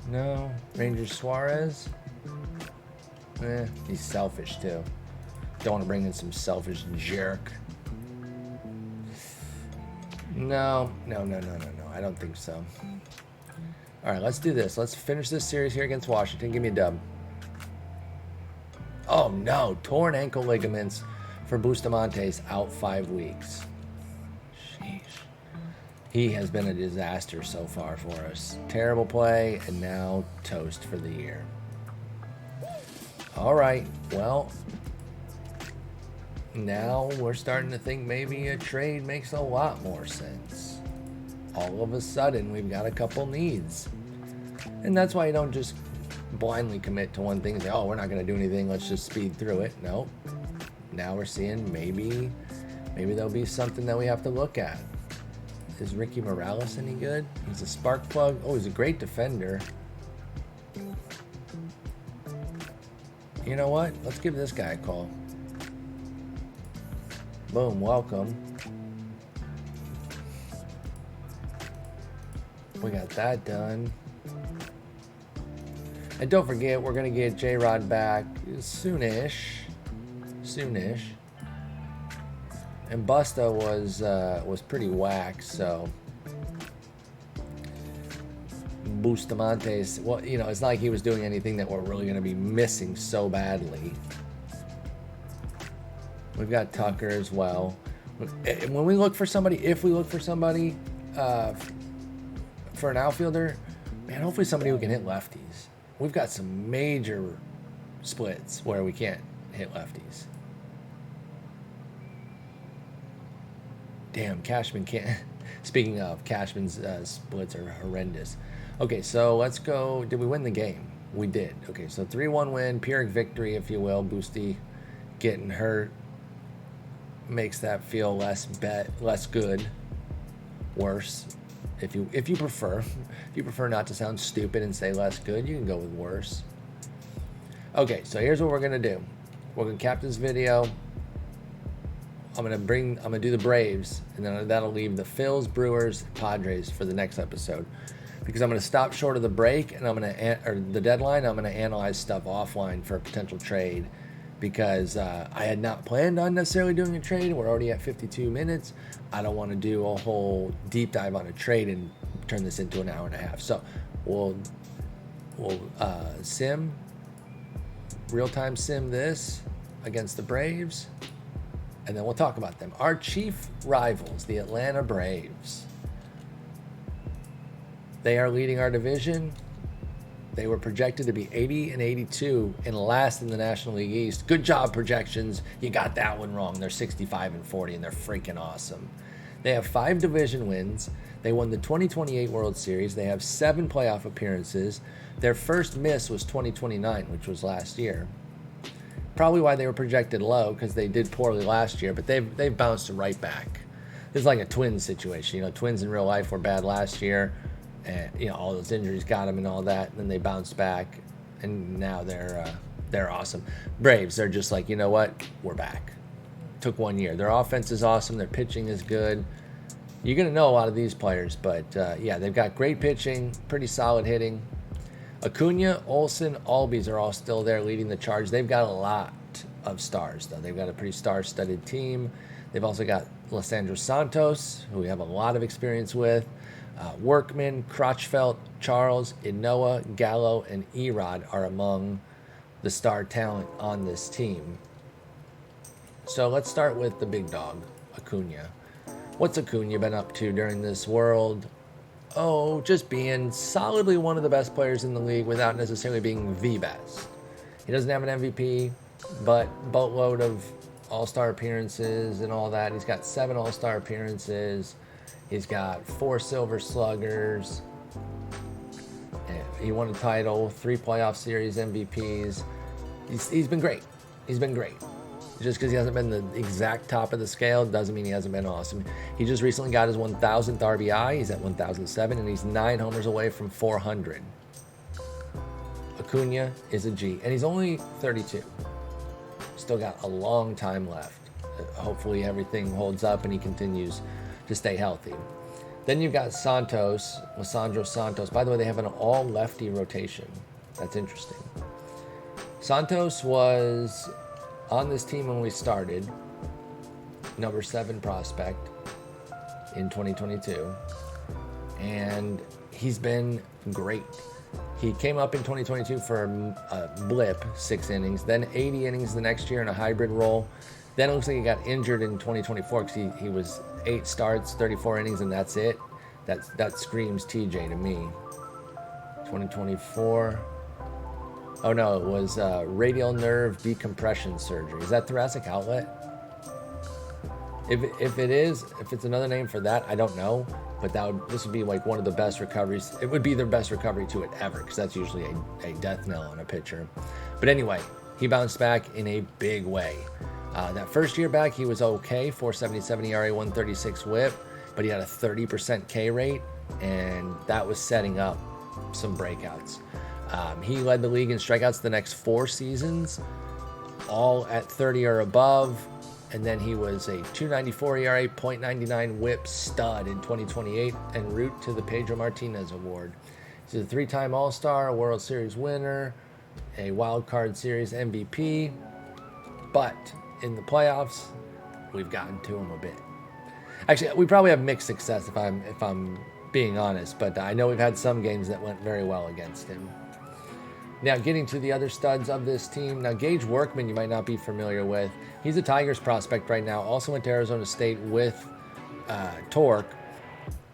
Speaker 1: No. Ranger Suarez. He's selfish too. Don't want to bring in some selfish jerk. No. I don't think so. All right, let's do this. Let's finish this series here against Washington. Give me a dub. Oh no, torn ankle ligaments for Bustamante's out 5 weeks. Sheesh. He has been a disaster so far for us. Terrible play, and now toast for the year. All right, well, now we're starting to think maybe a trade makes a lot more sense. All of a sudden, we've got a couple needs. And that's why you don't just blindly commit to one thing and say, oh, we're not going to do anything, let's just speed through it. No. Now we're seeing maybe there'll be something that we have to look at. Is Ricky Morales any good? He's a spark plug. Oh, he's a great defender. You know what? Let's give this guy a call. Boom, welcome. We got that done. And don't forget, we're going to get J-Rod back soonish. And Busta was pretty whack, so Bustamante's, well, you know, it's not like he was doing anything that we're really going to be missing so badly. We've got Tucker as well. When we look for somebody, if we look for somebody for an outfielder, man, hopefully somebody who can hit lefties. We've got some major splits where we can't hit lefties. Damn, Cashman can't. Speaking of, Cashman's splits are horrendous. Okay, so let's go. Did we win the game? We did. Okay, so 3-1 win, Pyrrhic victory, if you will. Boosty getting hurt makes that feel less good, worse. If you prefer not to sound stupid and say less good, you can go with worse. Okay, so here's what we're gonna do. We're gonna cap this video. I'm gonna do the Braves, and then that'll leave the Phils, Brewers, Padres for the next episode, because I'm gonna stop short of the break and the deadline. I'm gonna analyze stuff offline for a potential trade, because I had not planned on necessarily doing a trade. We're already at 52 minutes. I don't want to do a whole deep dive on a trade and turn this into an hour and a half. So we'll real-time sim this against the Braves, and then we'll talk about them. Our chief rivals, the Atlanta Braves. They are leading our division. They were projected to be 80-82 and last in the National League East. Good job, projections. You got that one wrong. They're 65-40, and they're freaking awesome. They have 5 division wins. They won the 2028 World Series. They have 7 playoff appearances. Their first miss was 2029, which was last year. Probably why they were projected low, because they did poorly last year, but they've bounced right back. It's like a Twins situation. You know, Twins in real life were bad last year. And, you know, all those injuries got them and all that, and then they bounced back, and now they're awesome. Braves, they're just like, you know what, we're back. Took 1 year. Their offense is awesome. Their pitching is good. You're going to know a lot of these players, but yeah, they've got great pitching, pretty solid hitting. Acuna, Olsen, Albies are all still there leading the charge. They've got a lot of stars, though. They've got a pretty star-studded team. They've also got Lissandro Santos, who we have a lot of experience with. Workman, Crotchfeld, Charles, Inoa, Gallo, and Erod are among the star talent on this team. So let's start with the big dog, Acuna. What's Acuna been up to during this world? Oh, just being solidly one of the best players in the league without necessarily being the best. He doesn't have an MVP, but boatload of all-star appearances and all that. He's got 7 all-star appearances. He's got 4 Silver Sluggers. He won a title, 3 playoff series MVPs. He's been great. He's been great. Just because he hasn't been the exact top of the scale doesn't mean he hasn't been awesome. He just recently got his 1,000th RBI. He's at 1,007, and he's 9 homers away from 400. Acuna is a G, and he's only 32. Still got a long time left. Hopefully everything holds up and he continues to stay healthy. Then you've got Lisandro Santos. By the way, they have an all-lefty rotation. That's interesting. Santos was on this team when we started, number 7 prospect in 2022, and he's been great. He came up in 2022 for a blip, 6 innings, then 80 innings the next year in a hybrid role. Then it looks like he got injured in 2024 because he was 8 starts, 34 innings, and that's it. That screams TJ to me. 2024. Oh no, it was radial nerve decompression surgery. Is that thoracic outlet? If it's another name for that, I don't know. But this would be like one of the best recoveries. It would be their best recovery to it ever, because that's usually a death knell on a pitcher. But anyway, he bounced back in a big way. That first year back, he was okay, 4.77 ERA, 136 WHIP, but he had a 30% K rate, and that was setting up some breakouts. He led the league in strikeouts the next 4 seasons, all at 30 or above. And then he was a 2.94 ERA, 0.99 WHIP stud in 2028 en route to the Pedro Martinez Award. He's a 3-time All-Star, a World Series winner, a Wild Card Series MVP. But in the playoffs, we've gotten to him a bit. Actually, we probably have mixed success if I'm being honest, but I know we've had some games that went very well against him. Now, getting to the other studs of this team. Now, Gage Workman, you might not be familiar with. He's a Tigers prospect right now. Also went to Arizona State with Torque.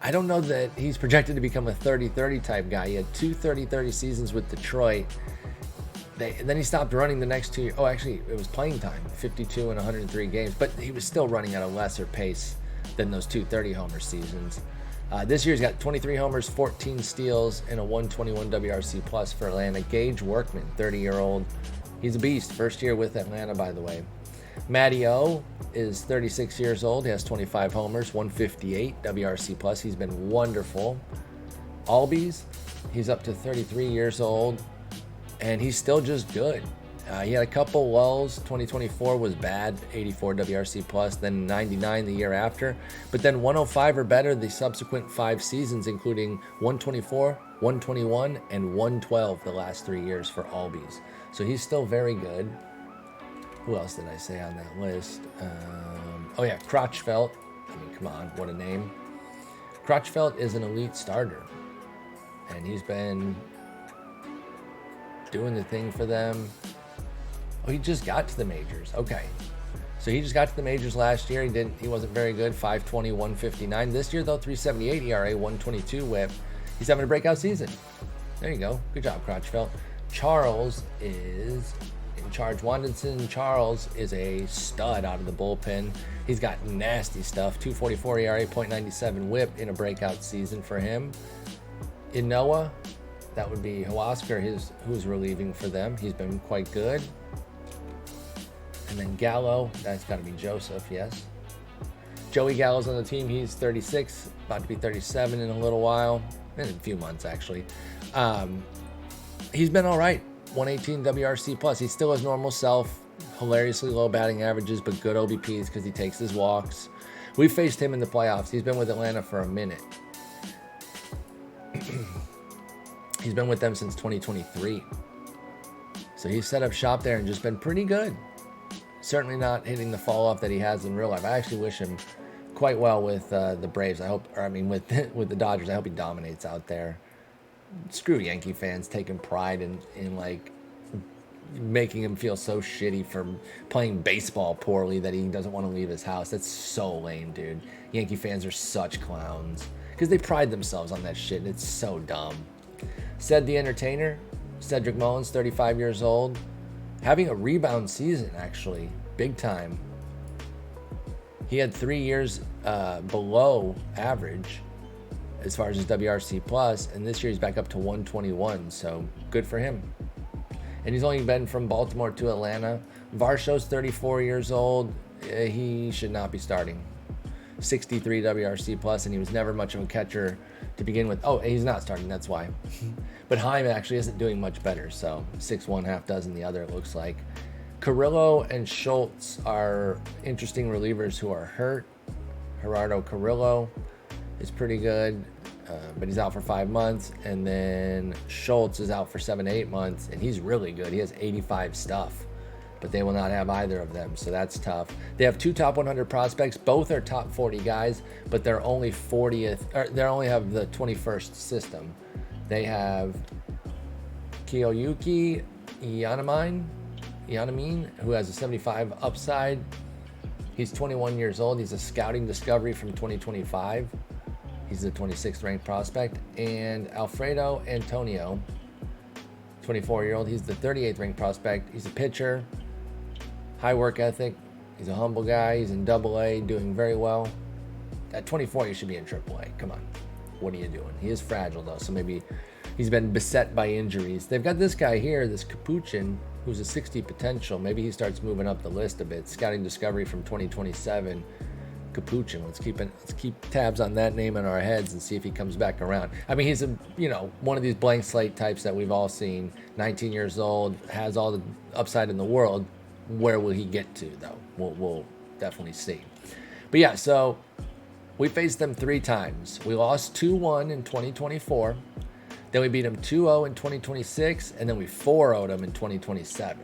Speaker 1: I don't know that he's projected to become a 30-30 type guy. He had 2 30-30 seasons with Detroit. Then he stopped running the next 2 years. Oh, actually, it was playing time, 52 and 103 games. But he was still running at a lesser pace than those 2 30-homer seasons. This year he's got 23 homers, 14 steals, and a 121 WRC plus for Atlanta. Gage Workman, 30-year-old. He's a beast. First year with Atlanta, by the way. Matty O is 36 years old. He has 25 homers, 158 WRC plus. He's been wonderful. Albies, he's up to 33 years old, and he's still just good. He had a couple lulls. 2024 was bad, 84 WRC plus, then 99 the year after. But then 105 or better the subsequent 5 seasons, including 124, 121, and 112 the last 3 years for Albies. So he's still very good. Who else did I say on that list? Crotchfeld. I mean, come on, what a name. Crotchfeld is an elite starter, and he's been doing the thing for them. Oh, he just got to the majors. Okay. So he just got to the majors last year. He wasn't very good. 5.20, 159. This year, though, 3.78 ERA, 122 WHIP. He's having a breakout season. There you go. Good job, Crotchfeld. Charles is in charge. Wanderson Charles is a stud out of the bullpen. He's got nasty stuff. 2.44 ERA, 0.97 WHIP in a breakout season for him. In Noah, that would be Huascar, who's relieving for them. He's been quite good. And then Gallo, that's got to be Joseph, yes. Joey Gallo's on the team. He's 36, about to be 37 in a little while, in a few months actually. He's been all right, 118 WRC plus. He's still his normal self, hilariously low batting averages, but good OBPs because he takes his walks. We faced him in the playoffs. He's been with Atlanta for a minute. He's been with them since 2023. So he's set up shop there and just been pretty good. Certainly not hitting the fall off that he has in real life. I actually wish him quite well with the Braves. With the Dodgers. I hope he dominates out there. Screw Yankee fans taking pride in like making him feel so shitty for playing baseball poorly that he doesn't want to leave his house. That's so lame, dude. Yankee fans are such clowns because they pride themselves on that shit, and it's so dumb. Said the entertainer, Cedric Mullins, 35 years old. Having a rebound season, actually, big time. He had 3 years below average as far as his WRC plus, and this year he's back up to 121, so good for him. And he's only been from Baltimore to Atlanta. Varsho's 34 years old. He should not be starting. 63 WRC plus, and he was never much of a catcher to begin with. Oh, he's not starting, that's why. But Heim actually isn't doing much better, so 6-1, half dozen the other, it looks like. Carrillo and Schultz are interesting relievers who are hurt. Gerardo Carrillo is pretty good, but he's out for 5 months. And then Schultz is out for 7-8 months, and he's really good. He has 85 stuff, but they will not have either of them, so that's tough. They have 2 top 100 prospects. Both are top 40 guys, but they're only 40th, or they only have the 21st system. They have Kiyoyuki Ianamine, who has a 75 upside. He's 21 years old. He's a scouting discovery from 2025. He's the 26th ranked prospect. And Alfredo Antonio, 24-year-old. He's the 38th ranked prospect. He's a pitcher, high work ethic. He's a humble guy. He's in AA, doing very well. At 24, you should be in AAA. Come on. What are you doing? He is fragile, though, so maybe he's been beset by injuries. They've got this guy here, this Capuchin, who's a 60 potential. Maybe he starts moving up the list a bit. Scouting discovery from 2027. Capuchin. Let's keep tabs on that name in our heads and see if he comes back around. I mean, he's one of these blank slate types that we've all seen. 19 years old, has all the upside in the world. Where will he get to, though? We'll definitely see. But yeah, so we faced them 3 times. We lost 2-1 in 2024. Then we beat them 2-0 in 2026, and then we 4-0'd them in 2027.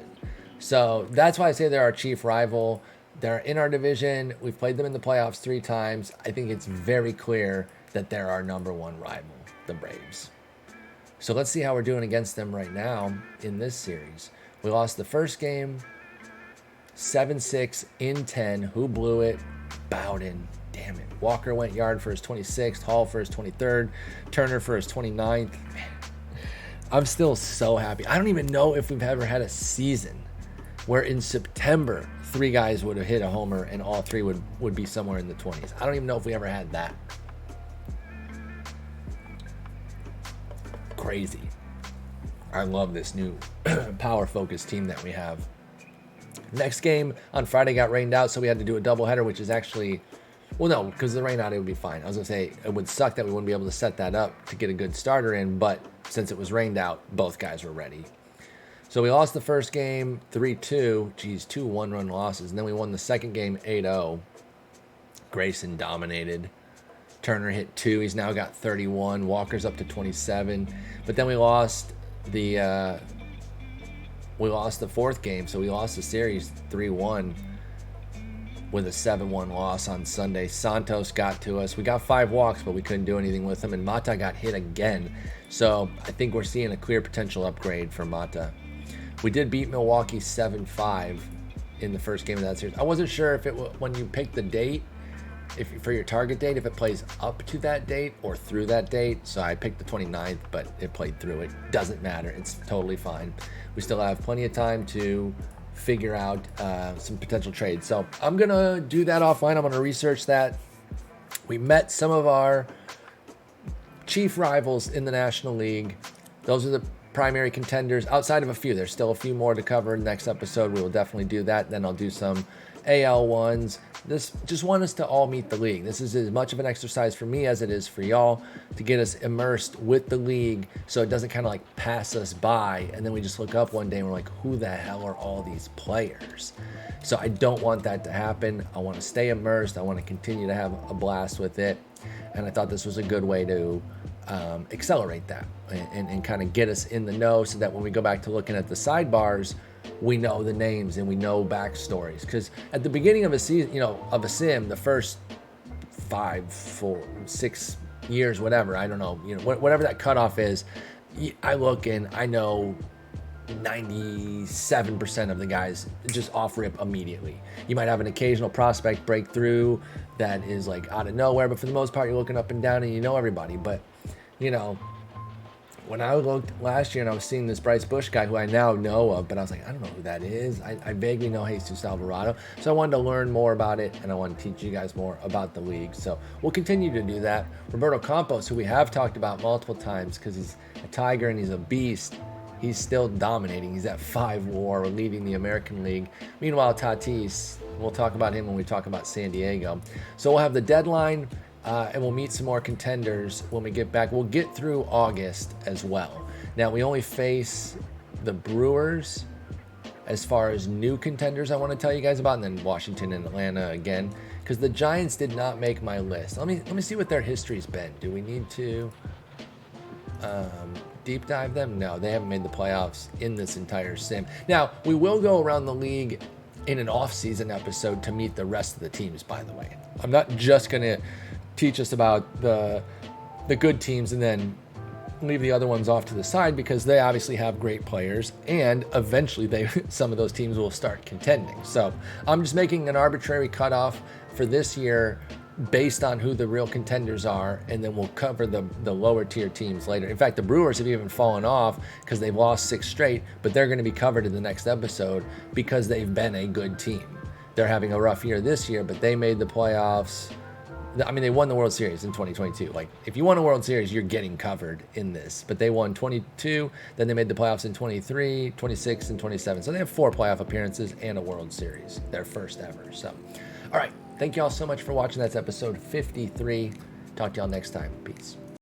Speaker 1: So that's why I say they're our chief rival. They're in our division. We've played them in the playoffs 3 times. I think it's very clear that they're our number 1 rival, the Braves. So let's see how we're doing against them right now in this series. We lost the first game 7-6 in 10. Who blew it? Bowden. Damn it. Walker went yard for his 26th, Hall for his 23rd, Turner for his 29th. Man, I'm still so happy. I don't even know if we've ever had a season where in September 3 guys would have hit a homer and all 3 would be somewhere in the 20s. I don't even know if we ever had that. Crazy. I love this new power-focused team that we have. Next game on Friday got rained out, so we had to do a doubleheader, which is actually... Well, no, because the rain out, it would be fine. I was going to say, it would suck that we wouldn't be able to set that up to get a good starter in, but since it was rained out, both guys were ready. So we lost the first game 3-2. Geez, 2 one-run losses. And then we won the second game 8-0. Grayson dominated. Turner hit 2. He's now got 31. Walker's up to 27. But then we lost the fourth game, so we lost the series 3-1. With a 7-1 loss on Sunday. Santos got to us. We got 5 walks, but we couldn't do anything with him. And Mata got hit again. So I think we're seeing a clear potential upgrade for Mata. We did beat Milwaukee 7-5 in the first game of that series. I wasn't sure if when you pick the date, for your target date, if it plays up to that date or through that date. So I picked the 29th, but it played through it. Doesn't matter. It's totally fine. We still have plenty of time to figure out some potential trades. So I'm going to do that offline. I'm going to research that. We met some of our chief rivals in the National League. Those are the primary contenders outside of a few. There's still a few more to cover. Next episode, we will definitely do that. Then I'll do some AL ones. This just want us to all meet the league. This is as much of an exercise for me as it is for y'all to get us immersed with the league so it doesn't kind of like pass us by and then we just look up one day and we're like, who the hell are all these players? So I don't want that to happen. I want to stay immersed. I want to continue to have a blast with it. And I thought this was a good way to accelerate that and kind of get us in the know so that when we go back to looking at the sidebars, we know the names and we know backstories. Because at the beginning of a season, of a sim, the first 5, 4, 6 years, whatever, I don't know, whatever that cutoff is, I look and I know 97% of the guys just off rip immediately. You might have an occasional prospect breakthrough that is like out of nowhere, but for the most part, you're looking up and down and you know everybody. But, when I looked last year and I was seeing this Bryce Bush guy who I now know of, but I was like, I don't know who that is. I vaguely know Jesus Alvarado. So I wanted to learn more about it and I want to teach you guys more about the league. So we'll continue to do that. Roberto Campos, who we have talked about multiple times because he's a Tiger and he's a beast, he's still dominating. He's at 5 WAR, leading the American League. Meanwhile, Tatis, we'll talk about him when we talk about San Diego. So we'll have the deadline and we'll meet some more contenders when we get back. We'll get through August as well. Now, we only face the Brewers as far as new contenders I want to tell you guys about, and then Washington and Atlanta again, because the Giants did not make my list. Let me see what their history's been. Do we need to deep dive them? No, they haven't made the playoffs in this entire sim. Now, we will go around the league in an off-season episode to meet the rest of the teams, by the way. I'm not just going to teach us about the good teams and then leave the other ones off to the side, because they obviously have great players, and eventually some of those teams will start contending. So I'm just making an arbitrary cutoff for this year based on who the real contenders are, and then we'll cover the lower tier teams later. In fact, the Brewers have even fallen off because they've lost 6 straight, but they're going to be covered in the next episode because they've been a good team. They're having a rough year this year, but they made the playoffs. I mean, they won the World Series in 2022. Like, if you won a World Series, you're getting covered in this. But they won 22, then they made the playoffs in 23, 26, and 27. So they have 4 playoff appearances and a World Series, their first ever. So, all right. Thank you all so much for watching. That's episode 53. Talk to y'all next time. Peace.